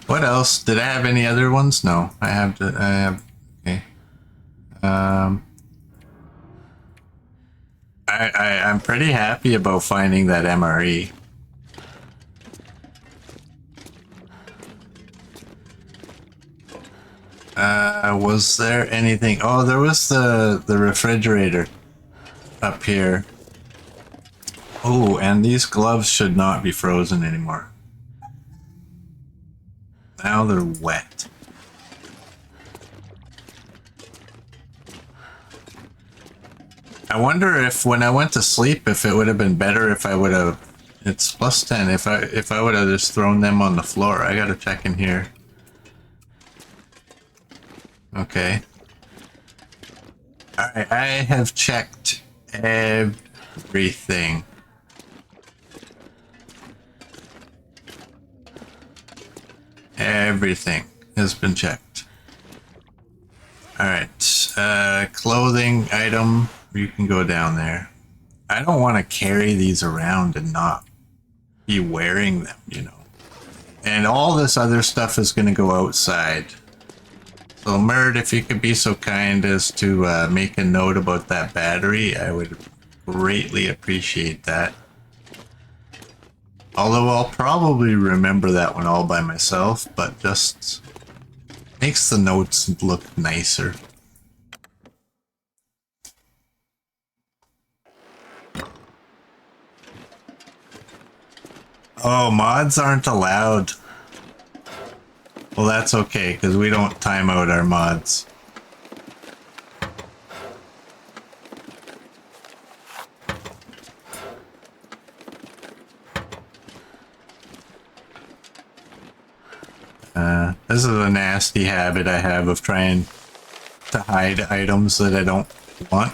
What else? Did I have any other ones? No, I have. Okay. I'm pretty happy about finding that MRE. Was there anything? Oh, there was the refrigerator up here. Oh, and these gloves should not be frozen anymore. Now they're wet. I wonder if when I went to sleep, if it would have been better if I would have. It's plus 10. If I would have just thrown them on the floor. I gotta check in here. Okay. Alright, I have checked everything. Everything has been checked. Alright, clothing item, you can go down there. I don't want to carry these around and not be wearing them, you know. And all this other stuff is going to go outside. So Mert, if you could be so kind as to make a note about that battery, I would greatly appreciate that. Although I'll probably remember that one all by myself, but just makes the notes look nicer. Oh, mods aren't allowed. Well, that's okay, because we don't time out our mods. This is a nasty habit I have of trying to hide items that I don't want.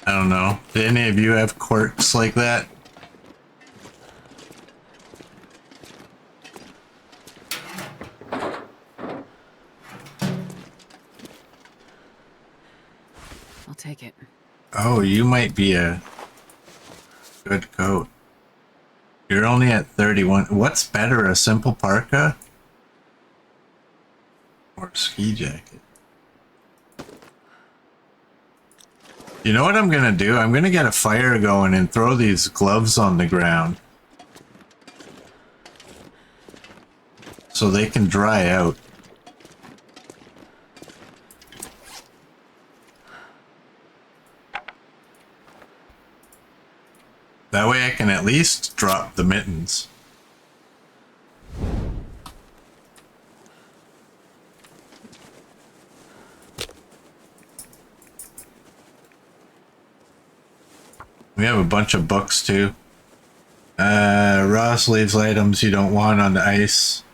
I don't know. Do any of you have quirks like that? I'll take it. Oh, you might be a good coat. You're only at 31. What's better, a simple parka or a ski jacket? You know what I'm gonna do? I'm gonna get a fire going and throw these gloves on the ground so they can dry out. That way I can at least drop the mittens. We have a bunch of books too. Raw sleeves items you don't want on the ice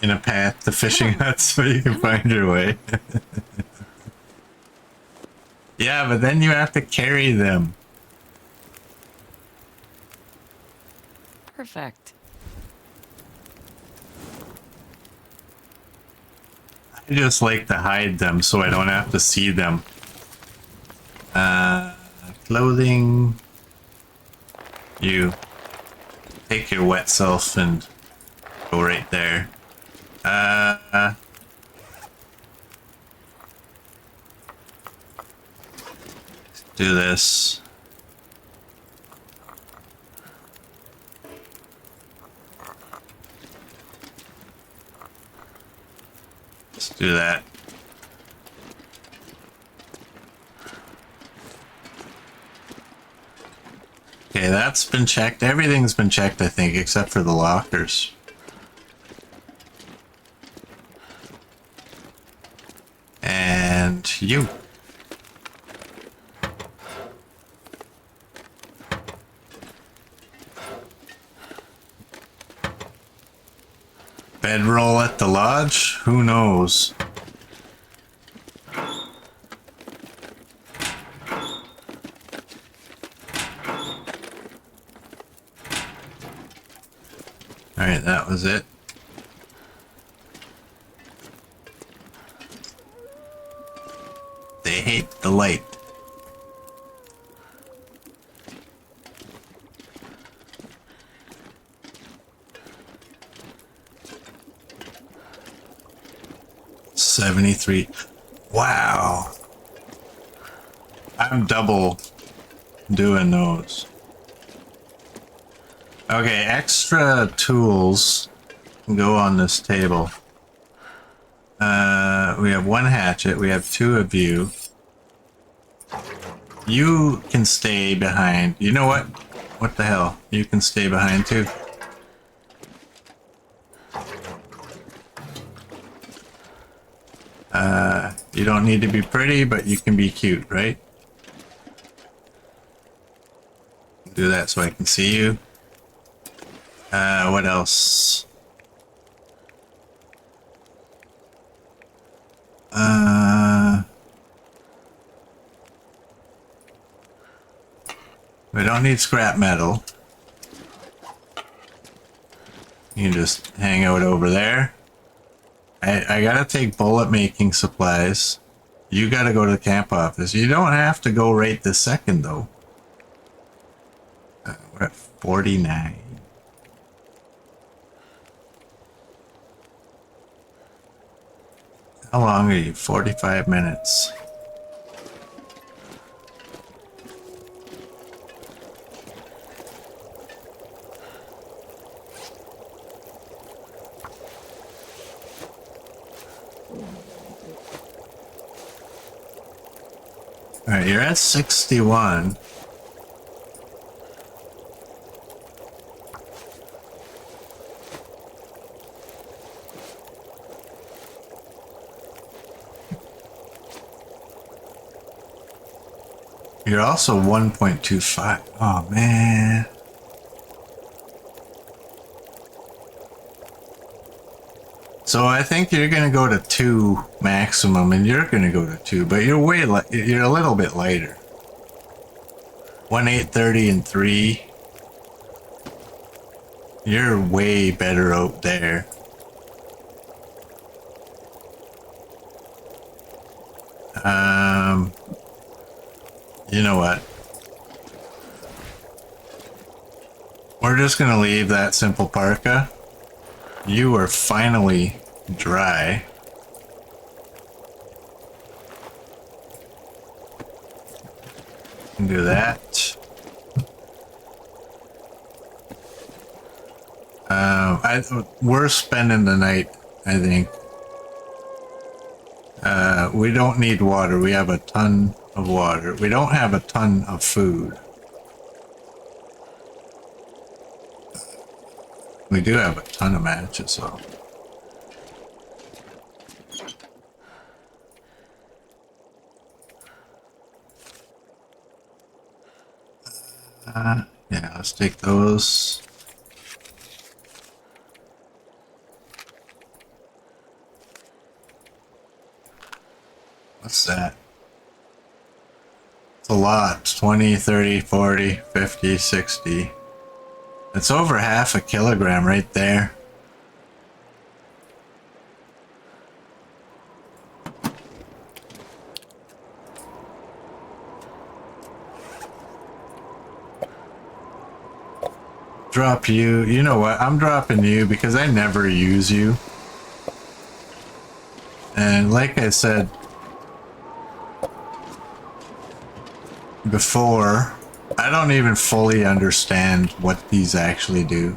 in a path to fishing huts so you can find your way. Yeah, but then you have to carry them. Perfect. I just like to hide them so I don't have to see them. Clothing. You take your wet self and go right there. Do this. Let's do that. Okay, that's been checked. Everything's been checked, I think, except for the lockers. And you. Bedroll at the lodge? Who knows? Alright, that was it. They hate the light. $73. Wow. I'm double doing those. Okay, extra tools go on this table. We have one hatchet. We have two of you. You can stay behind. You know what? What the hell? You can stay behind too. You don't need to be pretty, but you can be cute, right? Do that so I can see you. What else? We don't need scrap metal. You can just hang out over there. I gotta take bullet making supplies. You gotta go to the camp office. You don't have to go right this second though. We're at 49. How long are you? 45 minutes. Alright, you're at 61. You're also 1.25. Oh man. So I think you're gonna go to 2 maximum, and you're gonna go to 2, but you're you're a little bit lighter. 1,830 and 3. You're way better out there. You know what? We're just gonna leave that simple parka. You are finally dry. Do that. We're spending the night, I think. We don't need water. We have a ton of water. We don't have a ton of food. We do have a ton of matches, though. Yeah, let's take those. What's that? It's a lot. 20, 30, 40, 50, 60. It's over half a kilogram right there. Drop you. You know what? I'm dropping you because I never use you. And like I said before, I don't even fully understand what these actually do.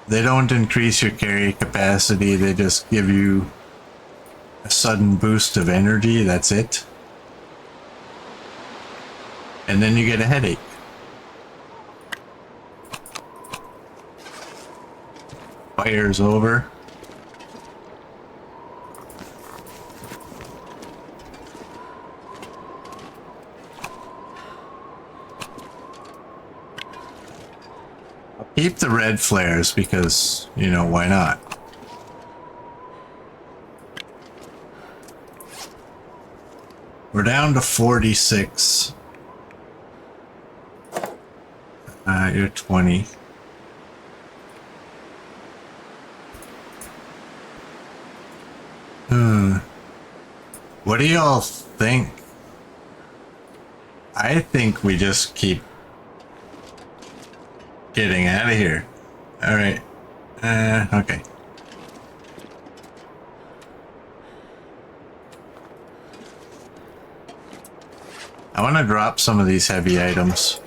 They don't increase your carry capacity, they just give you a sudden boost of energy, that's it. And then you get a headache. Fire's over. Keep the red flares because, you know, why not? We're down to 46. You're 20. What do y'all think? I think we just keep getting out of here. All right. Okay. I want to drop some of these heavy items.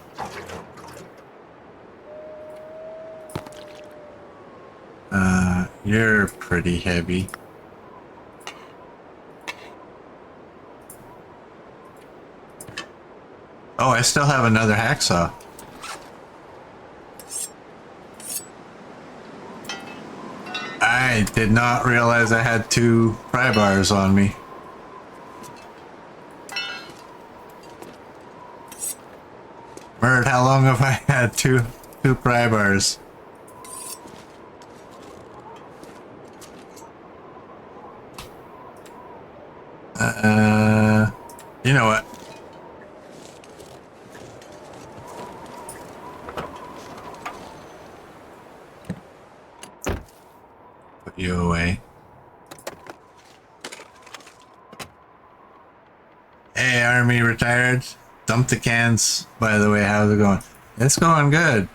You're pretty heavy. Oh, I still have another hacksaw. I did not realize I had 2 pry bars on me. Mert, how long have I had two pry bars? You know what? You away. Hey, Army retired. Dump the cans, by the way. How's it going? It's going good.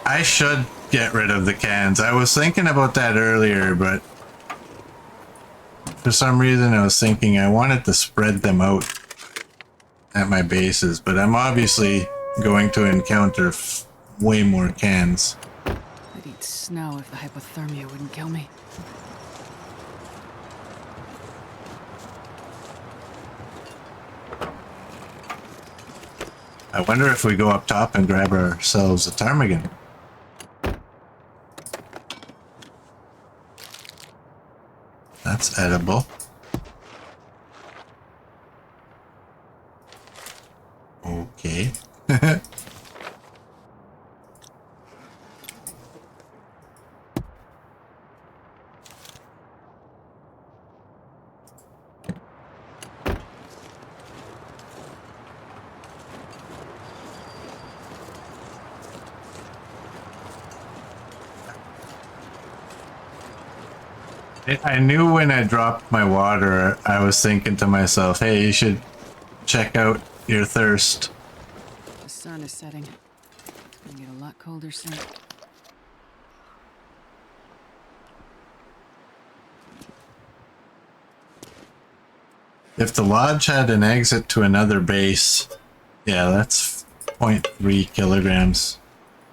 I should get rid of the cans. I was thinking about that earlier, but for some reason I was thinking I wanted to spread them out at my bases, but I'm obviously going to encounter way more cans. I'd eat snow if the hypothermia wouldn't kill me. I wonder if we go up top and grab ourselves a ptarmigan. That's edible. Okay. I knew when I dropped my water, I was thinking to myself, hey, you should check out your thirst. The sun is setting. It's gonna get a lot colder soon. If the lodge had an exit to another base, yeah, that's 0.3 kilograms.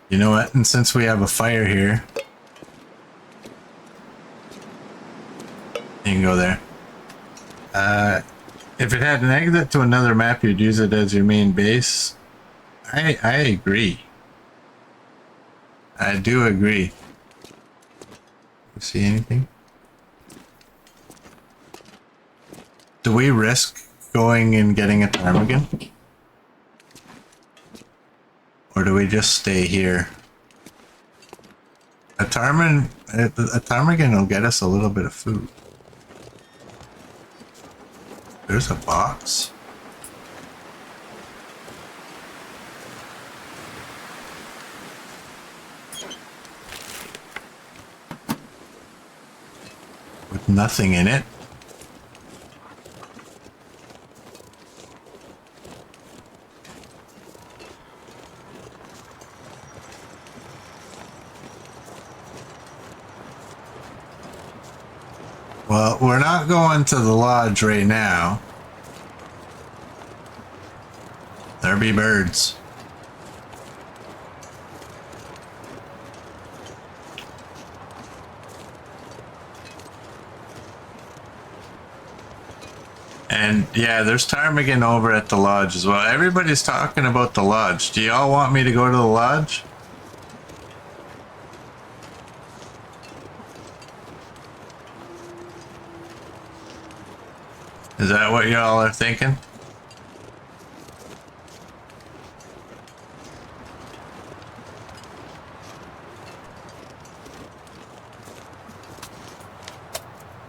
You know what? And since we have a fire here, you can go there. If it had an exit to another map, you'd use it as your main base. I agree. I do agree. See anything? Do we risk going and getting a ptarmigan? Or do we just stay here? A ptarmigan will get us a little bit of food. There's a box. With nothing in it. Well, we're not going to the lodge right now. There be birds. And yeah, there's ptarmigan over at the lodge as well. Everybody's talking about the lodge. Do y'all want me to go to the lodge? Is that what y'all are thinking?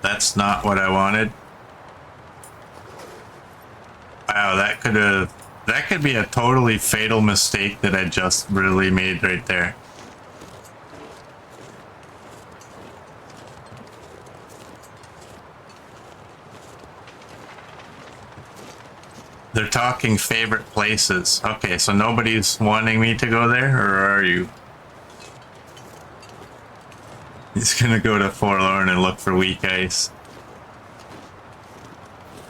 That's not what I wanted. Wow, that could be a totally fatal mistake that I just really made right there. They're talking favorite places. Okay, so nobody's wanting me to go there, or are you? He's gonna go to Forlorn and look for weak ice.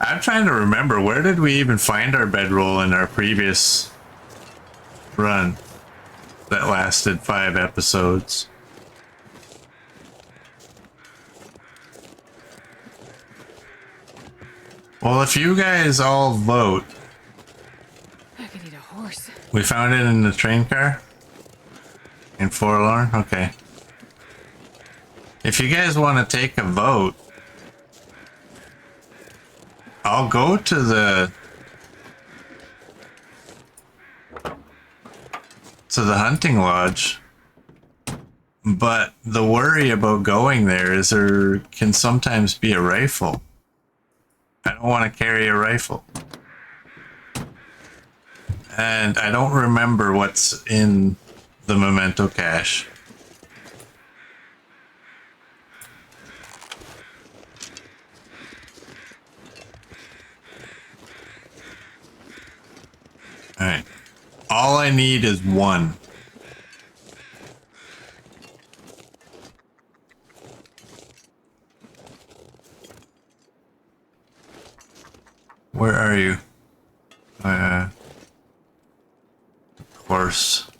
I'm trying to remember, where did we even find our bedroll in our previous run that lasted 5 episodes? Well, if you guys all vote... I could eat a horse. We found it in the train car? In Forlorn? Okay. If you guys want to take a vote, I'll go to the hunting lodge, but the worry about going there is there can sometimes be a rifle. I don't want to carry a rifle. And I don't remember what's in the memento cache. Alright. All I need is one. Where are you? Of course.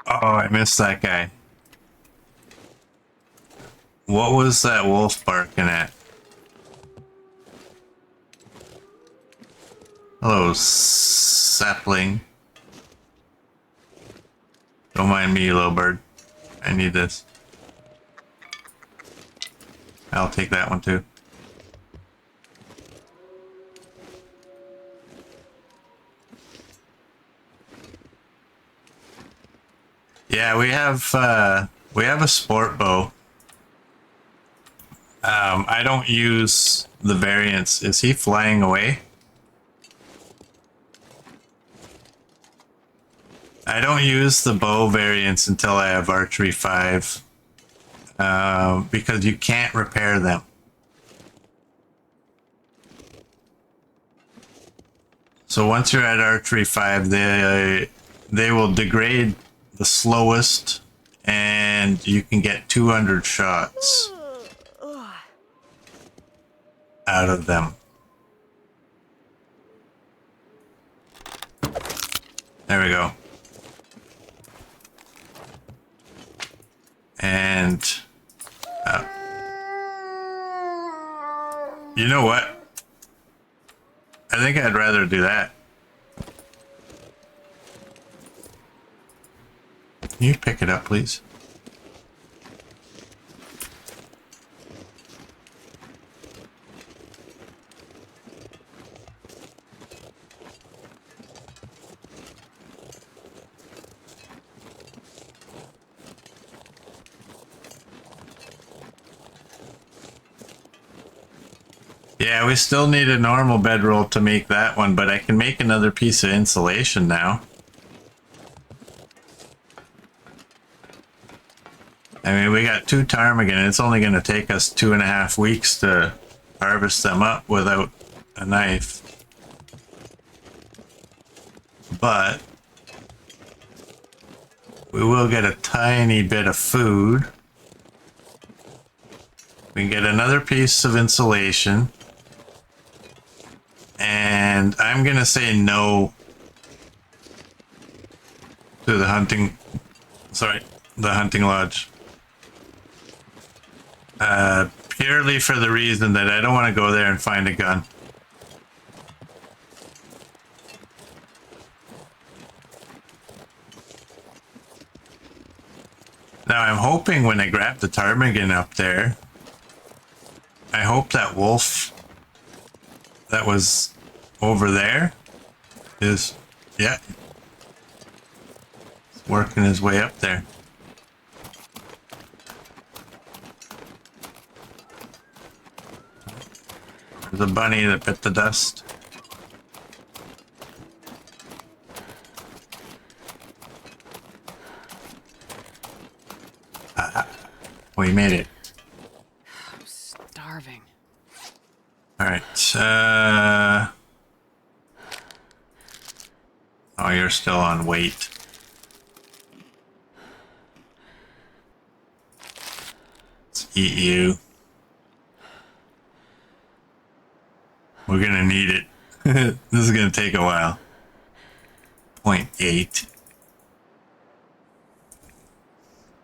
Oh, I missed that guy. What was that wolf barking at? Hello, sapling. Don't mind me, little bird. I need this. I'll take that one too. Yeah, we have a sport bow. I don't use the variants. Is he flying away? I don't use the bow variants until I have archery 5. Because you can't repair them. So once you're at archery 5, they will degrade the slowest, and you can get 200 shots out of them. There we go. And you know what? I think I'd rather do that. Can you pick it up, please? Yeah, we still need a normal bedroll to make that one, but I can make another piece of insulation now. I mean, we got 2 ptarmigan. It's only going to take us 2.5 weeks to harvest them up without a knife. But we will get a tiny bit of food. We can get another piece of insulation. And I'm going to say no to the hunting lodge. Purely for the reason that I don't want to go there and find a gun. Now I'm hoping when I grab the ptarmigan up there, I hope that wolf that was over there is, yeah, working his way up there. There's a bunny that bit the dust. We made it. I'm starving. All right. Oh, you're still on weight. Let's eat you. We're gonna need it. This is gonna take a while. 0.8.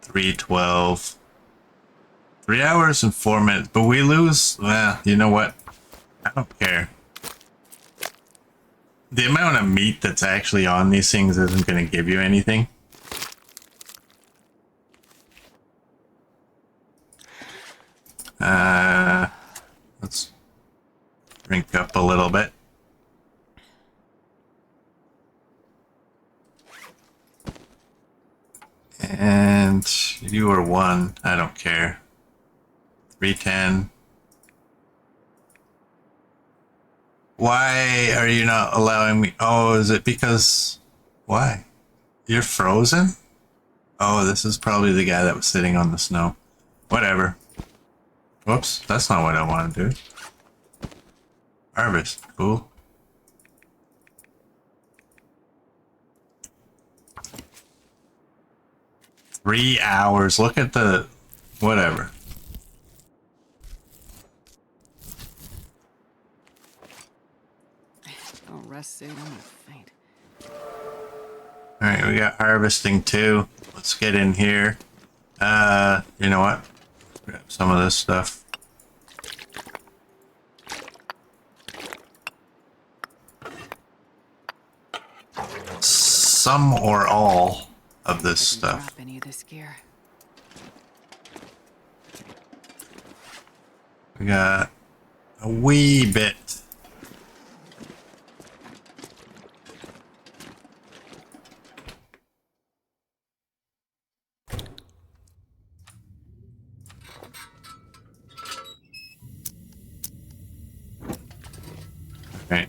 312. 3 hours and 4 minutes. But we lose. Well, you know what? I don't care. The amount of meat that's actually on these things isn't going to give you anything. Let's drink up a little bit. And you are 1. I don't care. 310. Why are you not allowing me? Oh, is it because... Why? You're frozen? Oh, this is probably the guy that was sitting on the snow. Whatever. Whoops, that's not what I want to do. Harvest. Cool. Three hours. Look at the... Whatever. Don't rest soon. I'm gonna faint. Alright, we got harvesting too. Let's get in here. You know what? Grab some of this stuff. Some or all of this stuff. Drop any of this gear. We got a wee bit. Right.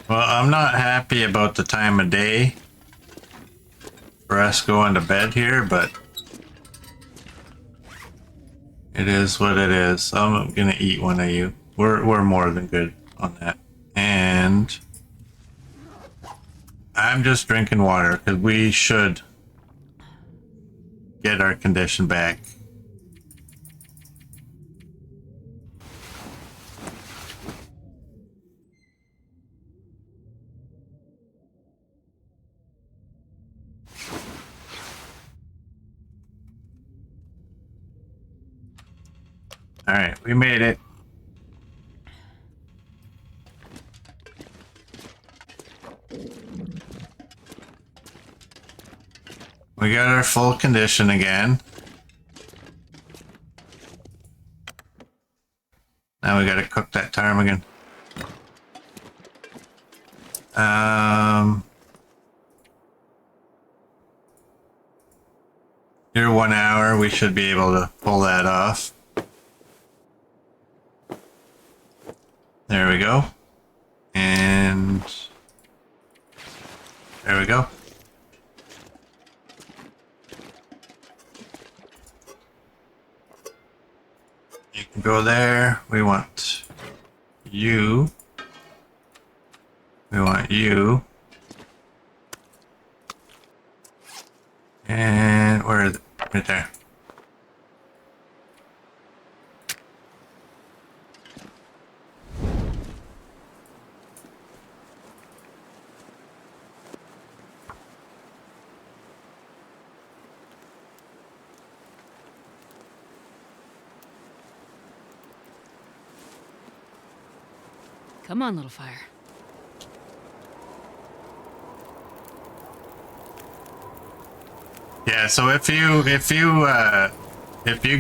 Well, I'm not happy about the time of day for us going to bed here, but it is what it is. I'm gonna eat one of you. We're more than good on that. And I'm just drinking water because we should get our condition back. All right, we made it. We got our full condition again. Now we gotta cook that ptarmigan. You're 1 hour. We should be able to pull that off. There we go. And there we go. You can go there. We want you. We want you. And where is it? Right there. Come on, little fire. Yeah, so if you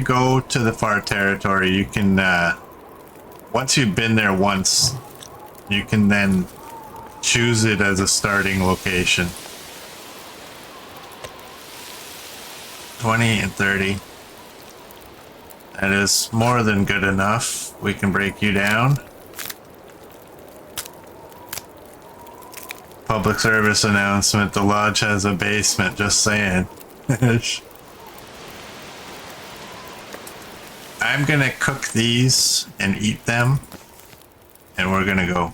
go to the far territory, you can once you've been there once, you can then choose it as a starting location. 20 and 30. That is more than good enough. We can break you down. Public service announcement, the lodge has a basement, just saying. I'm gonna cook these and eat them, and we're gonna go.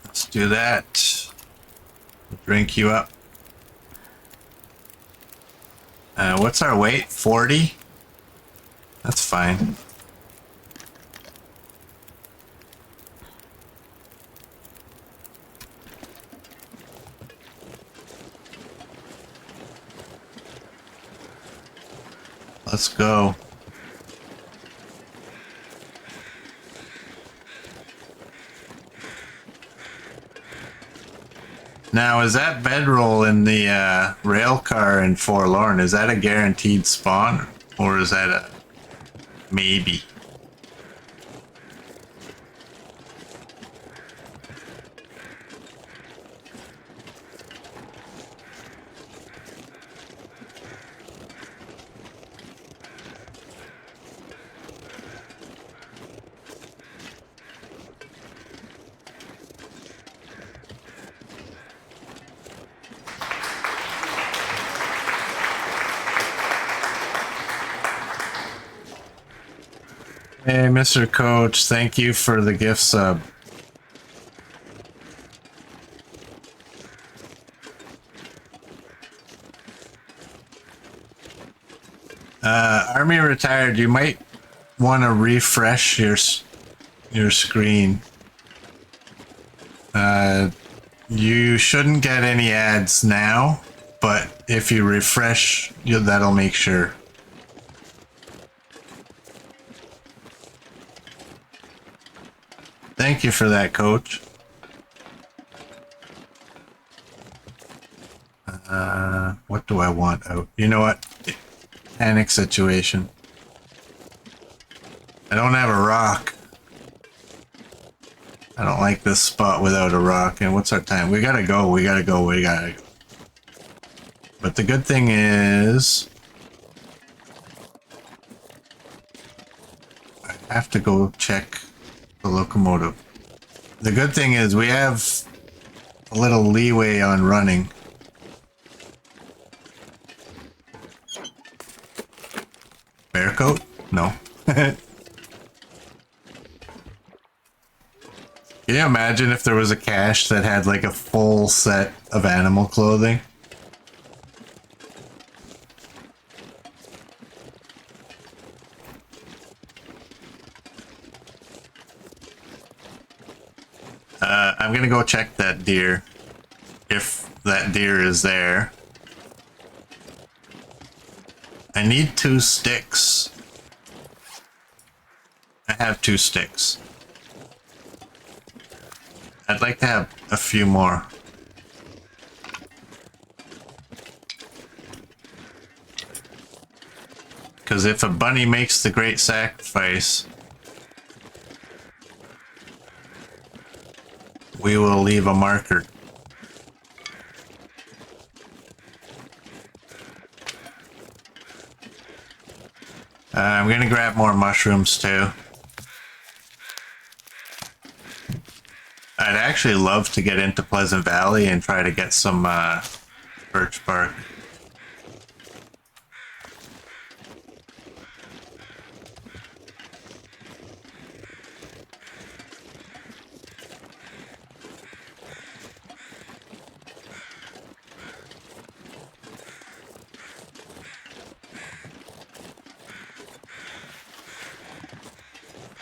Let's do that. Drink you up. What's our weight? 40? That's fine. Let's go. Now, is that bedroll in the rail car in Forlorn? Is that a guaranteed spawn, or is that a maybe? Hey, Mr. Coach, thank you for the gift sub. Army retired, you might want to refresh your screen. You shouldn't get any ads now, but if you refresh, that'll make sure. Thank you for that, Coach. What do I want out? You know what? Panic situation. I don't have a rock. I don't like this spot without a rock. And what's our time? We gotta go. We gotta go. We gotta go. But the good thing is, I have to go check the locomotive. The good thing is we have a little leeway on running. Bear coat? No. Can you imagine if there was a cache that had like a full set of animal clothing? I'm gonna go check that deer, if that deer is there. I need 2 sticks. I have 2 sticks. I'd like to have a few more. Because if a bunny makes the great sacrifice, we will leave a marker. I'm gonna grab more mushrooms too. I'd actually love to get into Pleasant Valley and try to get some birch bark.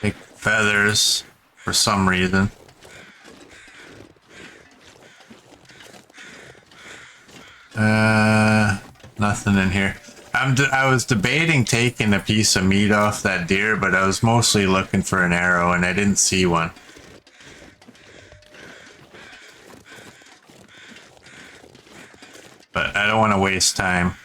Take feathers for some reason. Nothing in here. I was debating taking a piece of meat off that deer, but I was mostly looking for an arrow and I didn't see one. But I don't want to waste time.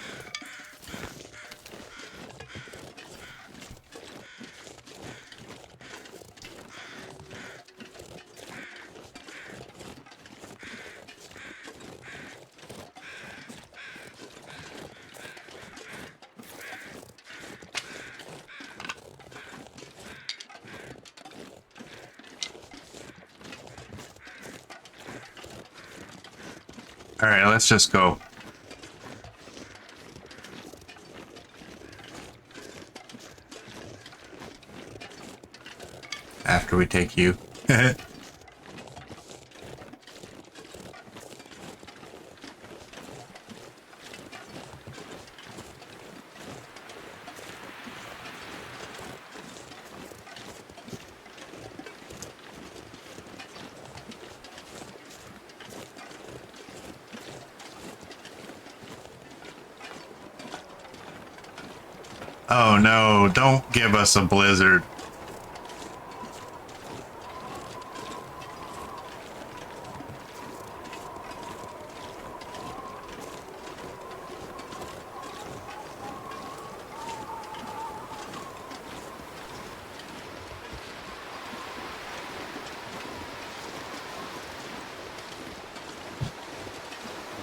Alright, let's just go. After we take you. Oh no, don't give us a blizzard.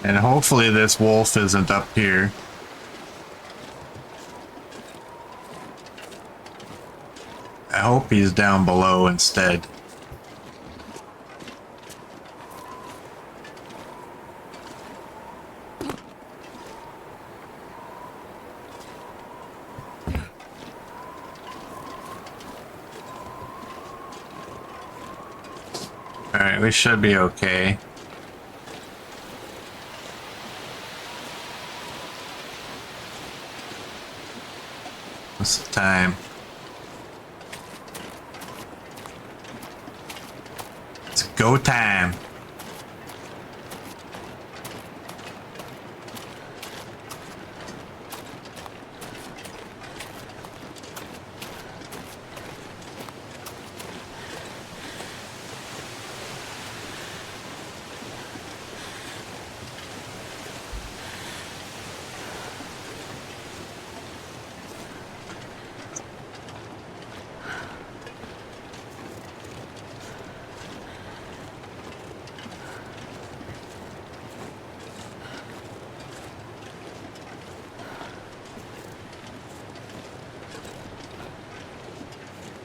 And hopefully this wolf isn't up here. I hope he's down below instead. Alright, we should be okay. What's the time? It's go time.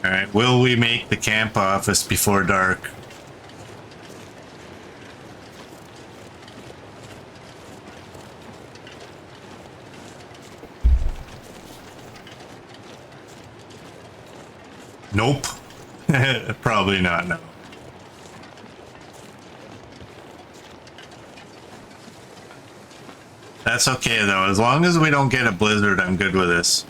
Alright, will we make the camp office before dark? Nope. Probably not, no. That's okay though, as long as we don't get a blizzard, I'm good with this.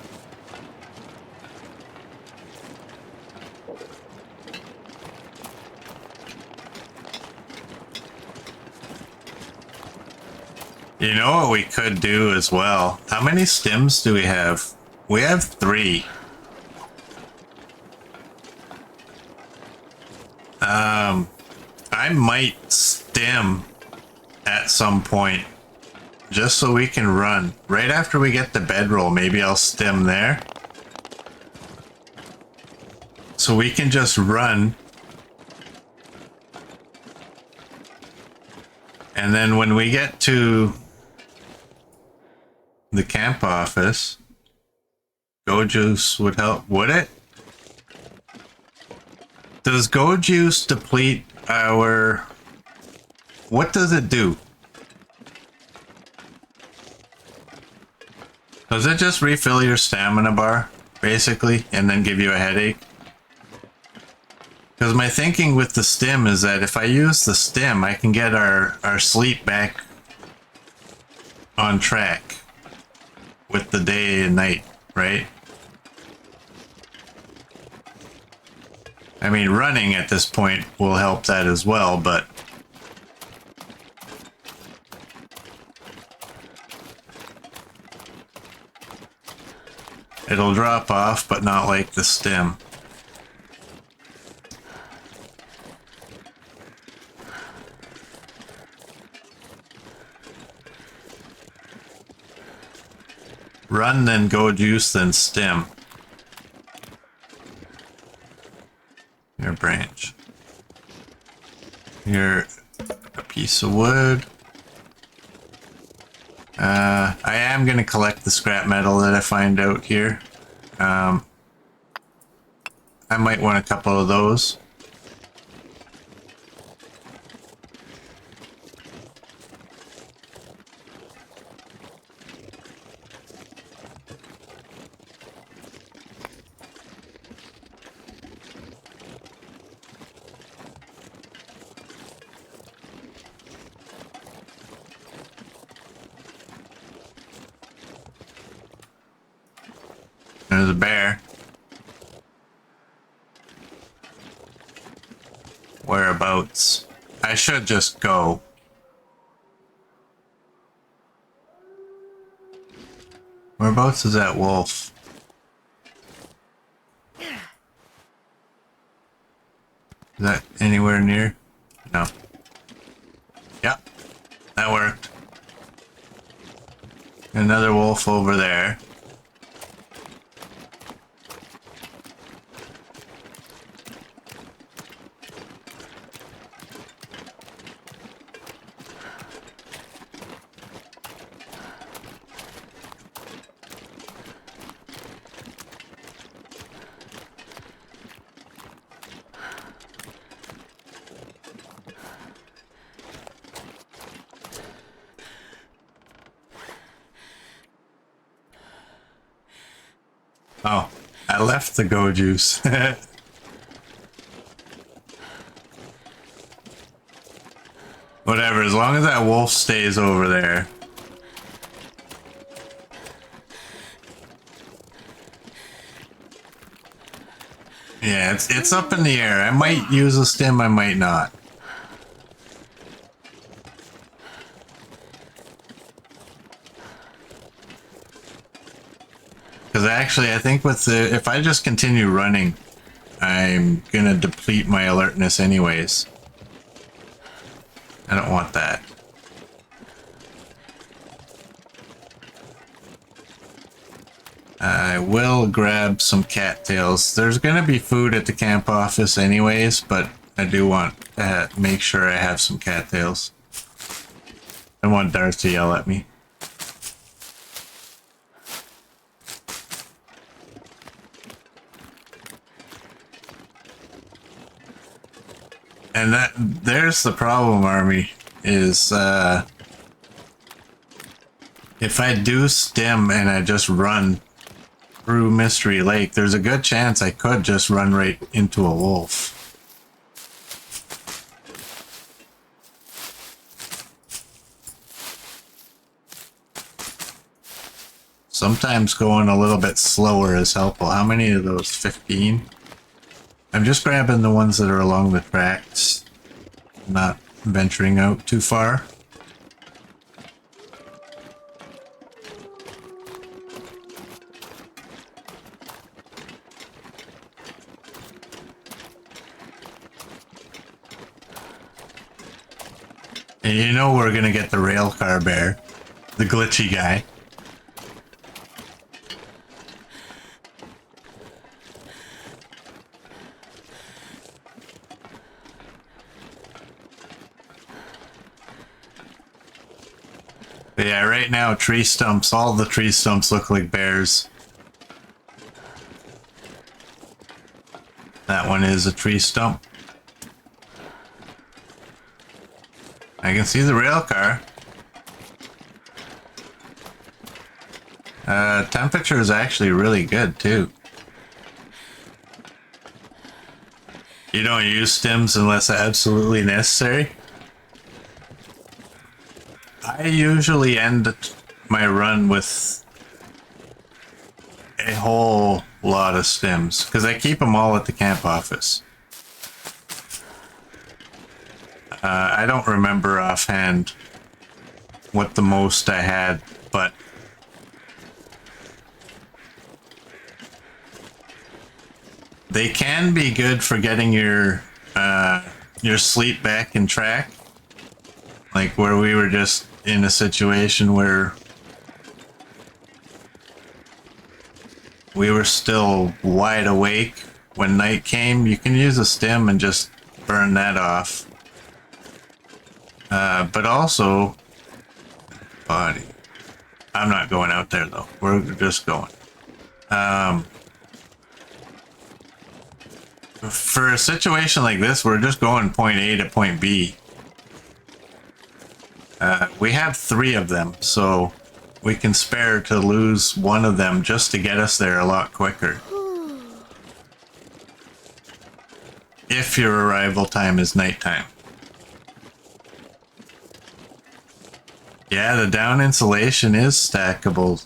You know what we could do as well? How many stims do we have? We have 3. I might stim at some point just so we can run. Right after we get the bedroll, maybe I'll stim there. So we can just run. And then when we get to the camp office, Go Juice would help, would it? Does Go Juice deplete our... What does it do? Does it just refill your stamina bar, basically, and then give you a headache? Because my thinking with the stim is that if I use the stim, I can get our sleep back on track with the day and night, right? I mean, running at this point will help that as well, but it'll drop off, but not like the stim. Run, then Go Juice, then stim. Your branch. You're a piece of wood. I am going to collect the scrap metal that I find out here. I might want a couple of those. There's a bear. Whereabouts? I should just go. Whereabouts is that wolf? Is that anywhere near? No. Yep. That worked. Another wolf over there. Oh, I left the go juice. Whatever, as long as that wolf stays over there. Yeah, it's up in the air. I might use a stim, I might not. Because actually, I think with the if I just continue running, I'm gonna deplete my alertness anyways. I don't want that. I will grab some cattails. There's gonna be food at the camp office anyways, but I do want to make sure I have some cattails. I don't want Darth to yell at me. And there's the problem, Army, is if I do stim and I just run through Mystery Lake, there's a good chance I could just run right into a wolf. Sometimes going a little bit slower is helpful. How many of those? 15? I'm just grabbing the ones that are along the tracks, not venturing out too far. And you know we're gonna get the railcar bear, the glitchy guy. But yeah, right now tree stumps, all the tree stumps look like bears. That one is a tree stump. I can see the rail car. Temperature is actually really good too. You don't use stims unless absolutely necessary. I usually end my run with a whole lot of stims because I keep them all at the camp office. I don't remember offhand what the most I had, but they can be good for getting your sleep back in track. Like where we were just in a situation where we were still wide awake when night came, you can use a stim and just burn that off. But also, body. I'm not going out there though. We're just going. For a situation like this, we're just going point A to point B. We have 3 of them, so we can spare to lose one of them just to get us there a lot quicker. If your arrival time is nighttime. Yeah, the down insulation is stackable.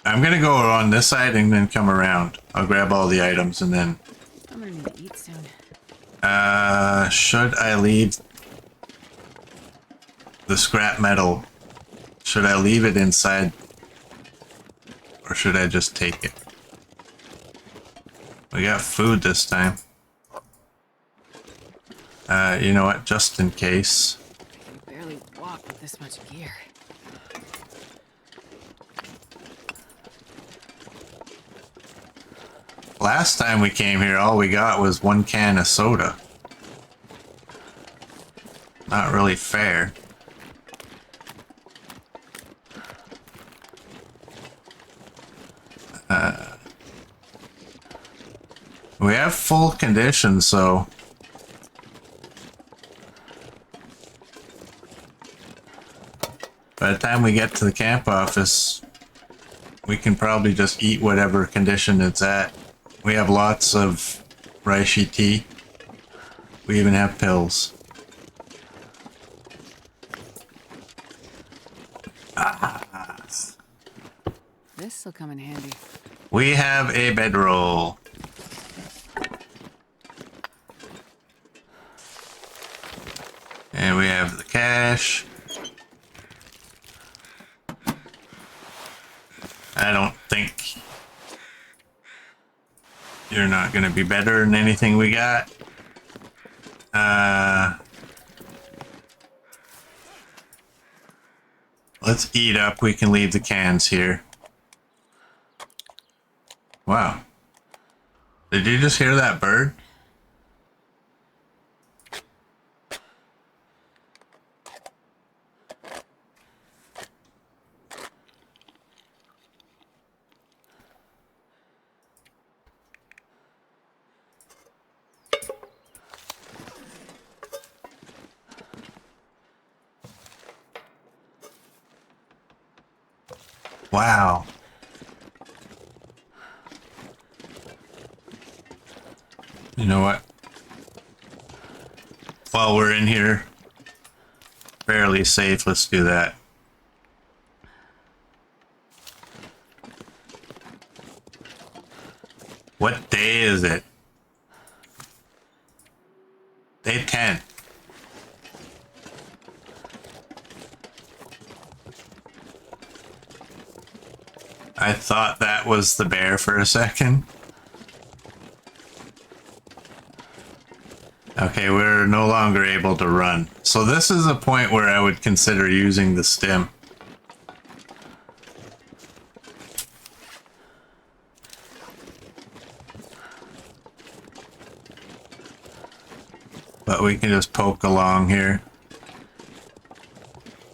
I'm gonna go on this side and then come around. I'll grab all the items and then... I'm gonna need to eat soon. Should I leave the scrap metal? Should I leave it inside? Or should I just take it? We got food this time. You know what? Just in case. I can barely walk with this much gear. Last time we came here, all we got was 1 can of soda. Not really fair. We have full conditions, so... by the time we get to the camp office, we can probably just eat whatever condition it's at. We have lots of reishi tea. We even have pills. This'll come in handy. We have a bedroll. And we have the cash. I don't think you're not going to be better than anything we got. Let's eat up. We can leave the cans here. Wow. Did you just hear that bird? Wow. You know what? While we're in here, fairly safe, let's do that. What day is it? Day 10. I thought that was the bear for a second. Okay, we're no longer able to run. So this is a point where I would consider using the stim. But we can just poke along here.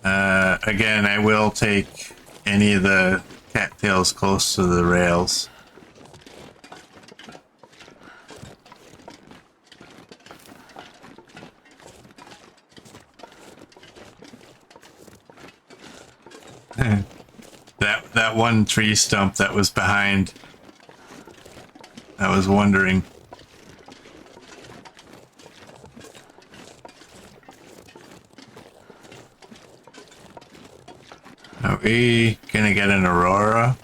Again, I will take any of the cattails close to the rails. That one tree stump that was behind. I was wondering. Are we gonna get an aurora?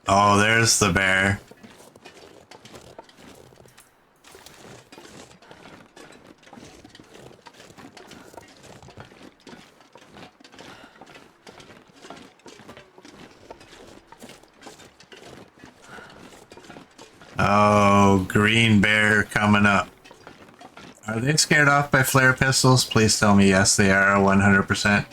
Oh, there's the bear. Oh, green bear coming up. Are they scared off by flare pistols? Please tell me yes, they are 100%.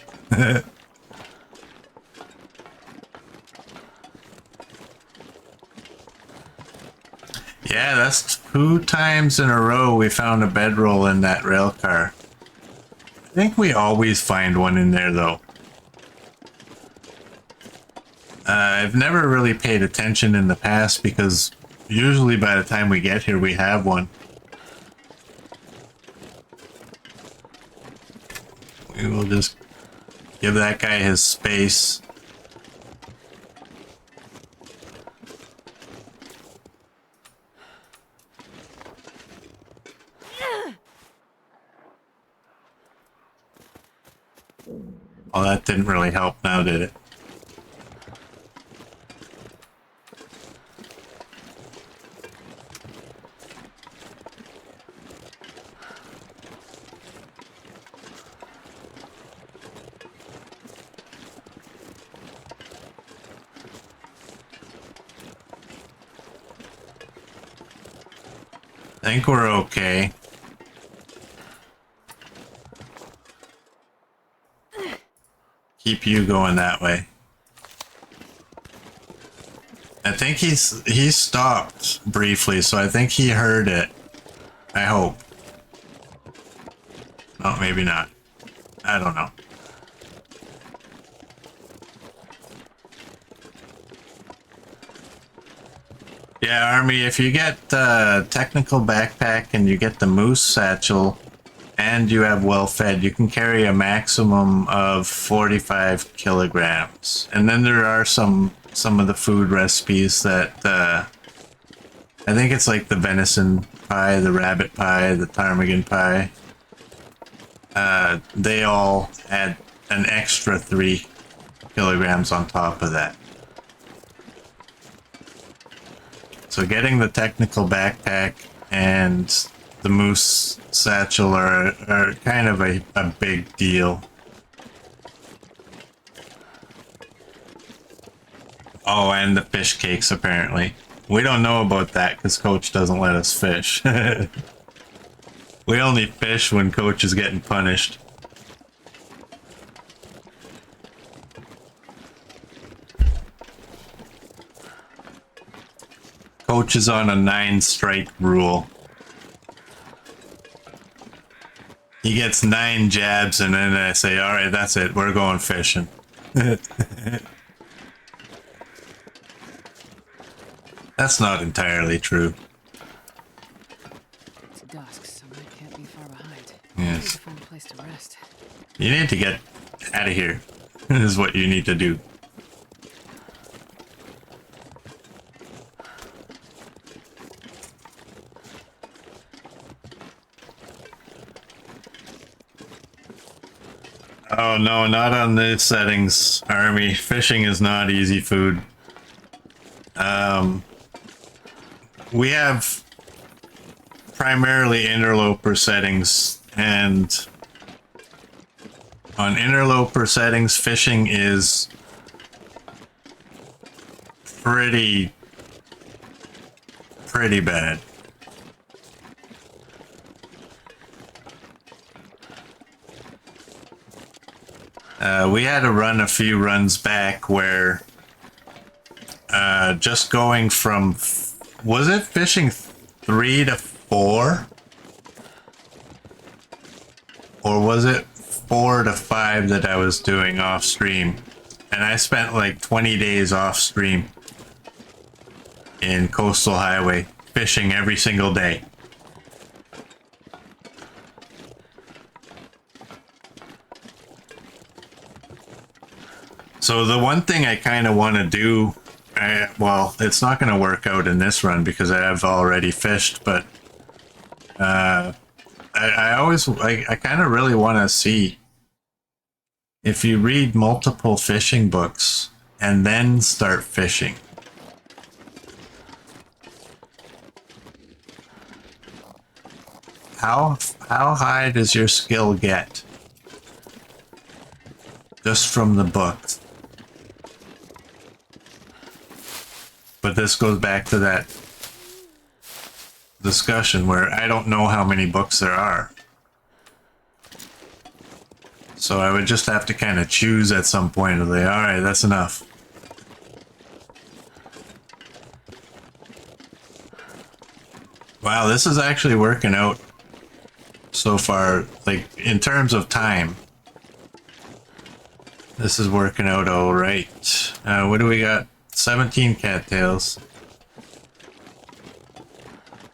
Yeah, that's 2 times in a row we found a bedroll in that rail car. I think we always find one in there though. I've never really paid attention in the past because usually by the time we get here we have one. We will just give that guy his space. Oh, that didn't really help now, did it? I think we're okay. Keep you going that way. I think he stopped briefly, so I think he heard it. I hope. Oh, maybe not. I don't know. Yeah, Army, if you get technical backpack and you get the moose satchel and you have well fed, you can carry a maximum of 45 kilograms. And then there are some of the food recipes that I think it's like the venison pie, the rabbit pie, the ptarmigan pie. They all add an extra 3 kilograms on top of that. So getting the technical backpack and the moose satchel are kind of a big deal. Oh, and the fish cakes, apparently. We don't know about that because Coach doesn't let us fish. We only fish when Coach is getting punished. Coach is on a 9-strike rule. He gets 9 jabs and then I say, all right, that's it. We're going fishing. That's not entirely true. It's dusk, so I can't be far behind. Yes. I need to find a place to rest. You need to get out of here. Is what you need to do. Oh no, not on these settings, Army. Fishing is not easy food. We have primarily interloper settings, and on interloper settings, fishing is pretty bad. We had to run a few runs back where just going from, was it fishing 3 to 4? Or was it 4 to 5 that I was doing off stream? And I spent like 20 days off stream in Coastal Highway fishing every single day. So the one thing I kind of want to do, well, it's not going to work out in this run because I have already fished, but I kind of really want to see if you read multiple fishing books and then start fishing. How high does your skill get just from the books? But this goes back to that discussion where I don't know how many books there are. So I would just have to kind of choose at some point and say, all right, that's enough. Wow, this is actually working out so far, like in terms of time. This is working out all right. What do we got? 17 cattails.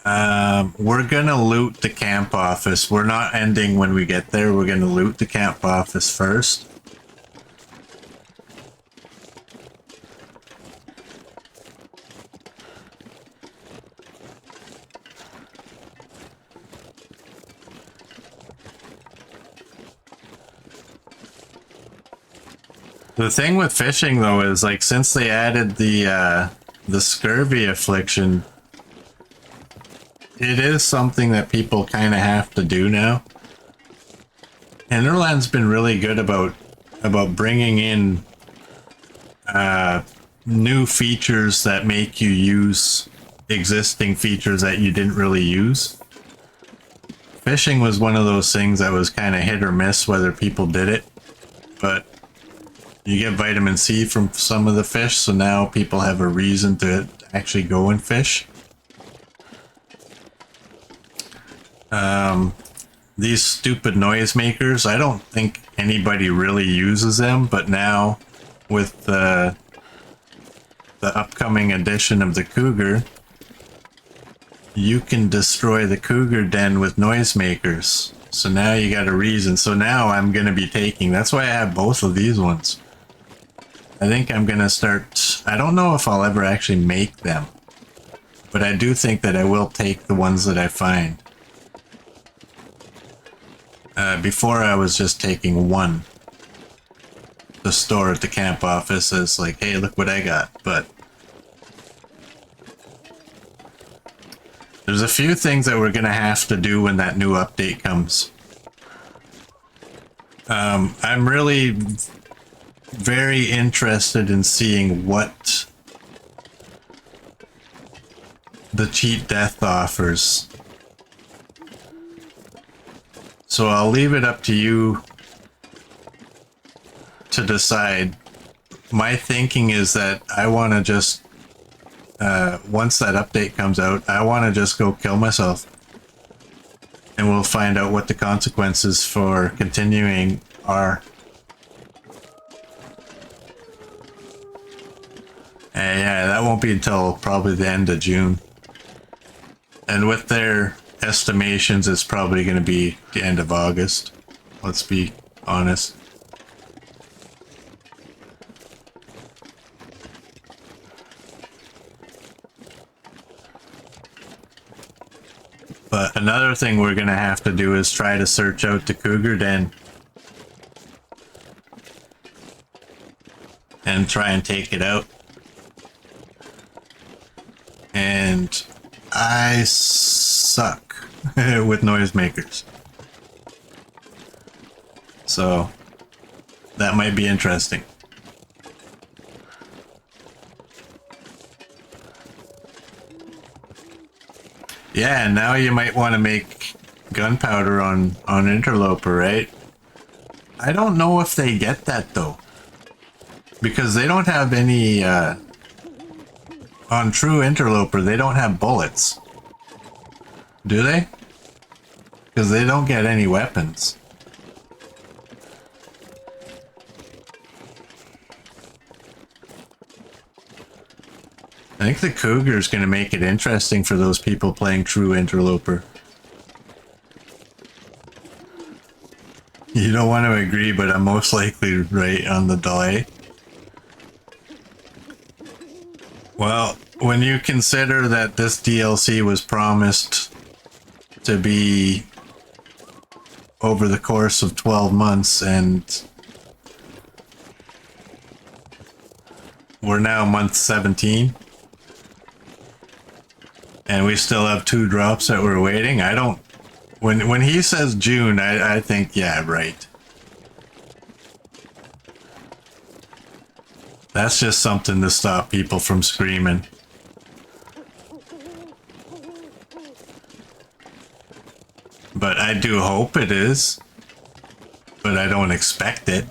We're gonna loot the camp office. We're not ending when we get there. We're gonna loot the camp office first. The thing with fishing though is like since they added the scurvy affliction, it is something that people kind of have to do now. Hinterland's been really good about bringing in new features that make you use existing features that you didn't really use. Fishing was one of those things that was kind of hit or miss whether people did it, but you get vitamin C from some of the fish, so now people have a reason to actually go and fish. These stupid noisemakers, I don't think anybody really uses them, but now with the upcoming edition of the Cougar, you can destroy the Cougar den with noisemakers. So now you got a reason. So now I'm going to be taking... That's why I have both of these ones. I think I'm going to start... I don't know if I'll ever actually make them. But I do think that I will take the ones that I find. Before I was just taking one to store at the camp office as like, hey, look what I got. But there's a few things that we're going to have to do when that new update comes. I'm really very interested in seeing what the cheat death offers. So I'll leave it up to you to decide. My thinking is that I want to just, once that update comes out, I want to just go kill myself. And we'll find out what the consequences for continuing are. Yeah, that won't be until probably the end of June. And with their estimations, it's probably going to be the end of August. Let's be honest. But another thing we're going to have to do is try to search out the cougar den. And try and take it out. And I suck with noisemakers. So that might be interesting. Yeah, and now you might want to make gunpowder on Interloper, right? I don't know if they get that though. Because they don't have any, on True Interloper, they don't have bullets. Do they? Because they don't get any weapons. I think the Cougar's going to make it interesting for those people playing True Interloper. You don't want to agree, but I'm most likely right on the delay. Well, when you consider that this DLC was promised to be over the course of 12 months and we're now month 17 and we still have 2 drops that we're waiting, I don't... When he says June, I think, yeah, right. That's just something to stop people from screaming. But I do hope it is. But I don't expect it.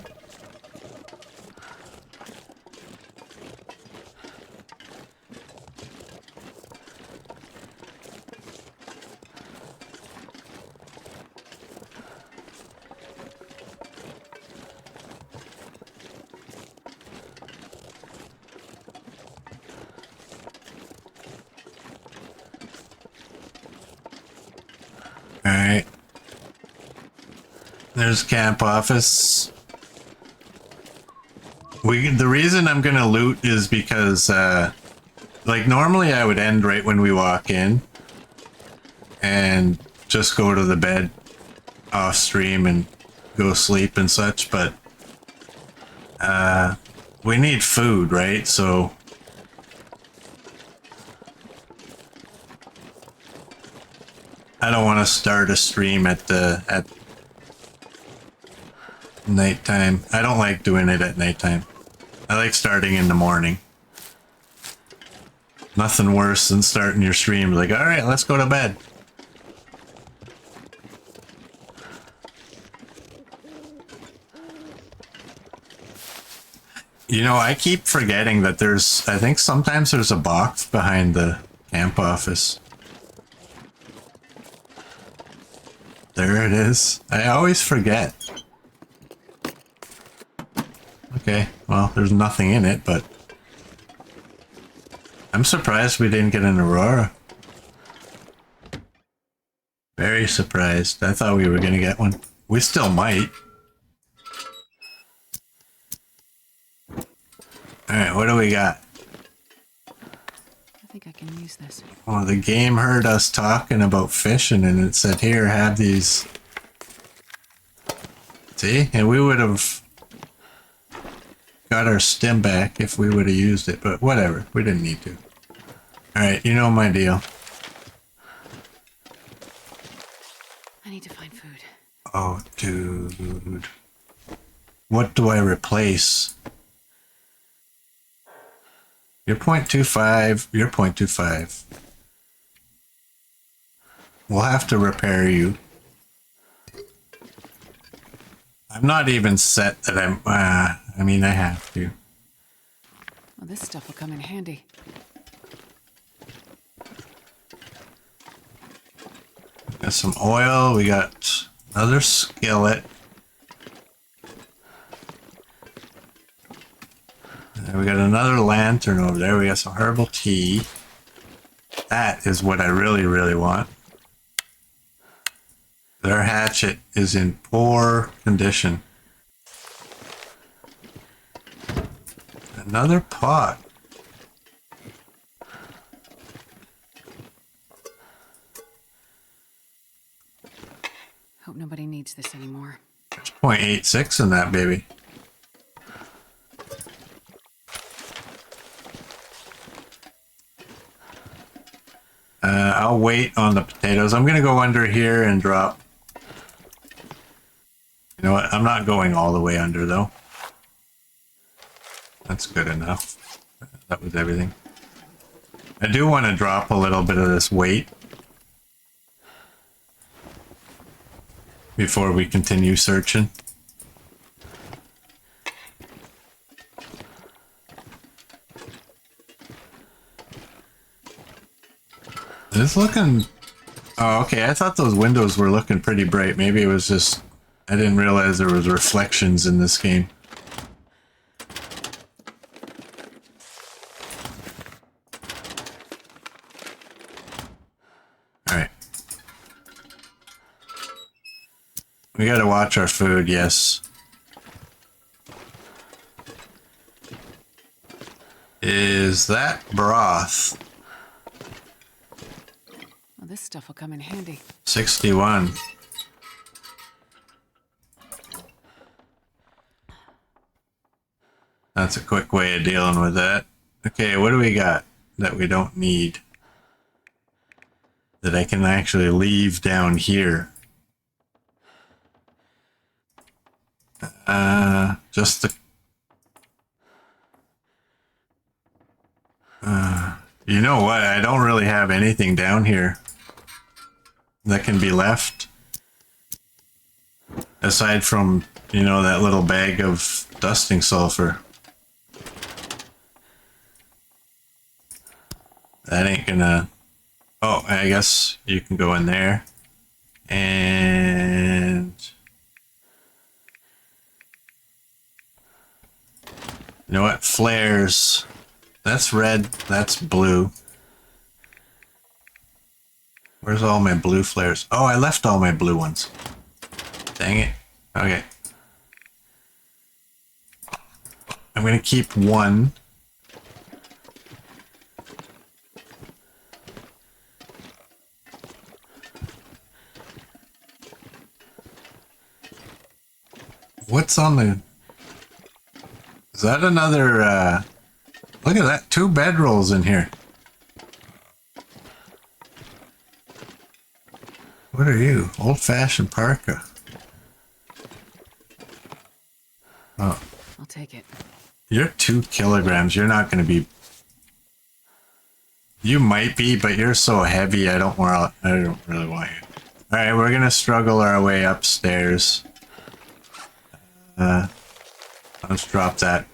Alright. There's camp office. The reason I'm gonna loot is because, like, normally I would end right when we walk in and just go to the bed off stream and go sleep and such, but we need food, right? So I don't want to start a stream at nighttime. I don't like doing it at nighttime. I like starting in the morning. Nothing worse than starting your stream like, all right, let's go to bed. You know, I keep forgetting that I think sometimes there's a box behind the camp office. There it is. I always forget. Okay, well, there's nothing in it, but I'm surprised we didn't get an Aurora. Very surprised. I thought we were gonna get one. We still might. Alright, what do we got? I think I can use this. Oh, the game heard us talking about fishing and it said, here, have these. See? And we would have got our stim back if we would have used it, but whatever. We didn't need to. Alright, you know my deal. I need to find food. Oh, dude. What do I replace? You're 0.25. You're 0.25. We'll have to repair you. I'm not even set that I'm... I mean, I have to. Well, this stuff will come in handy. Got some oil. We got another skillet. And we got another lantern over there. We got some herbal tea. That is what I really, really want. Their hatchet is in poor condition. Another pot. Hope nobody needs this anymore. There's 0.86 in that baby. I'll wait on the potatoes. I'm going to go under here and drop. You know what? I'm not going all the way under though. That's good enough. That was everything. I do want to drop a little bit of this weight before we continue searching. It's looking... Oh, okay. I thought those windows were looking pretty bright. Maybe it was just... I didn't realize there was reflections in this game. Alright. We gotta watch our food, yes. Is that broth? Well, this stuff will come in handy. 61. That's a quick way of dealing with that. Okay, what do we got that we don't need? That I can actually leave down here? Just the... you know what? I don't really have anything down here that can be left. Aside from, you know, that little bag of dusting sulfur. That ain't gonna... Oh, I guess you can go in there. And... You know what? Flares. That's red. That's blue. Where's all my blue flares? Oh, I left all my blue ones. Dang it. Okay. I'm gonna keep one. What's on the... Is that another, look at that, 2 bedrolls in here. What are you? Old-fashioned parka. Oh. I'll take it. You're 2 kilograms. You're not going to be... You might be, but you're so heavy, I don't really want you. Alright, we're going to struggle our way upstairs. Let's drop that.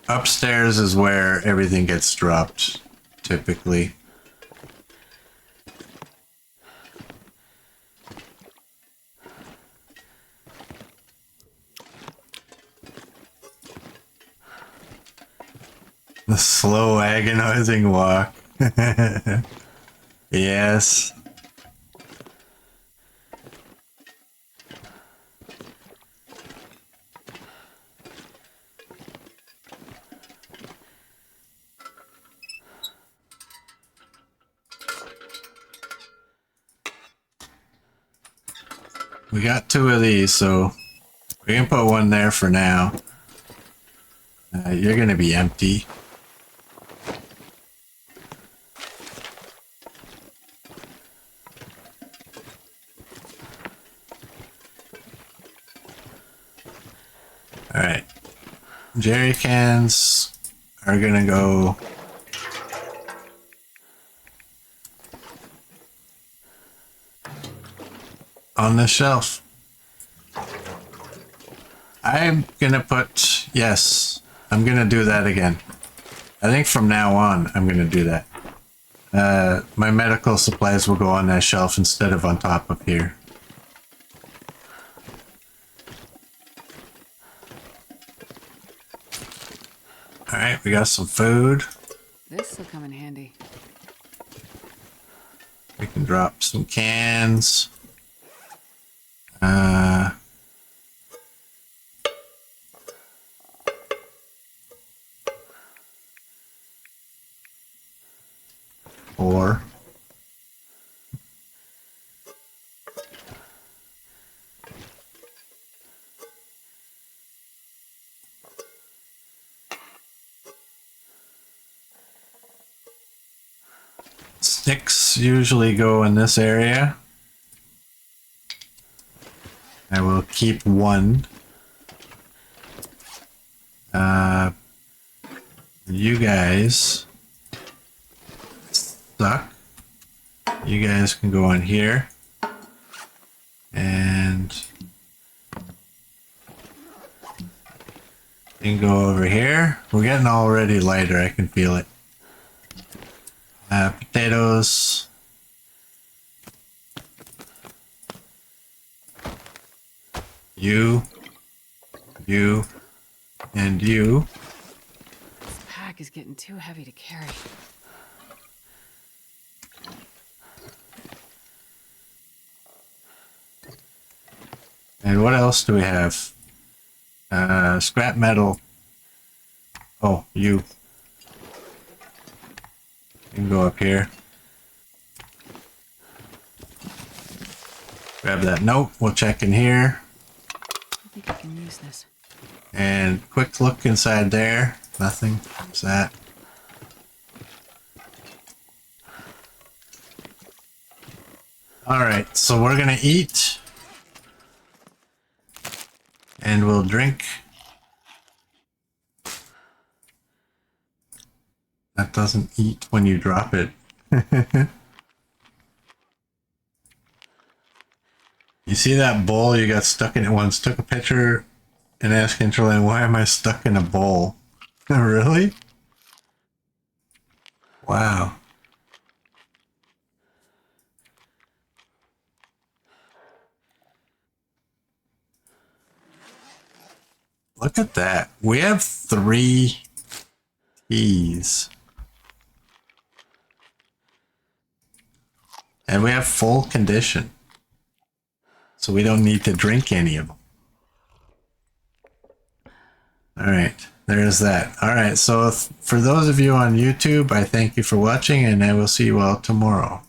Upstairs is where everything gets dropped, typically. slow, agonizing walk. Yes. We got 2 of these, so we can put one there for now. You're gonna be empty. Alright. Jerry cans are gonna go on the shelf. I'm gonna put, yes, I'm gonna do that again. I think from now on, I'm gonna do that. My medical supplies will go on that shelf instead of on top of here. Alright, we got some food. This will come in handy. We can drop some cans. Or sticks usually go in this area. I will keep one. You guys suck. You guys can go in here. And you can go over here. We're getting already lighter, I can feel it. Potatoes. You, and you. This pack is getting too heavy to carry. And what else do we have? Scrap metal. Oh, you. You can go up here. Grab that note. We'll check in here. I think I can use this. And quick look inside there. Nothing. What's that? Alright, so we're gonna eat. And we'll drink. That doesn't eat when you drop it. You see that bowl you got stuck in it once? Took a picture and asked Interland, why am I stuck in a bowl? Really? Wow. Look at that. We have 3 teas. And we have full condition. So we don't need to drink any of them. Alright, there's that. Alright, so for those of you on YouTube, I thank you for watching and I will see you all tomorrow.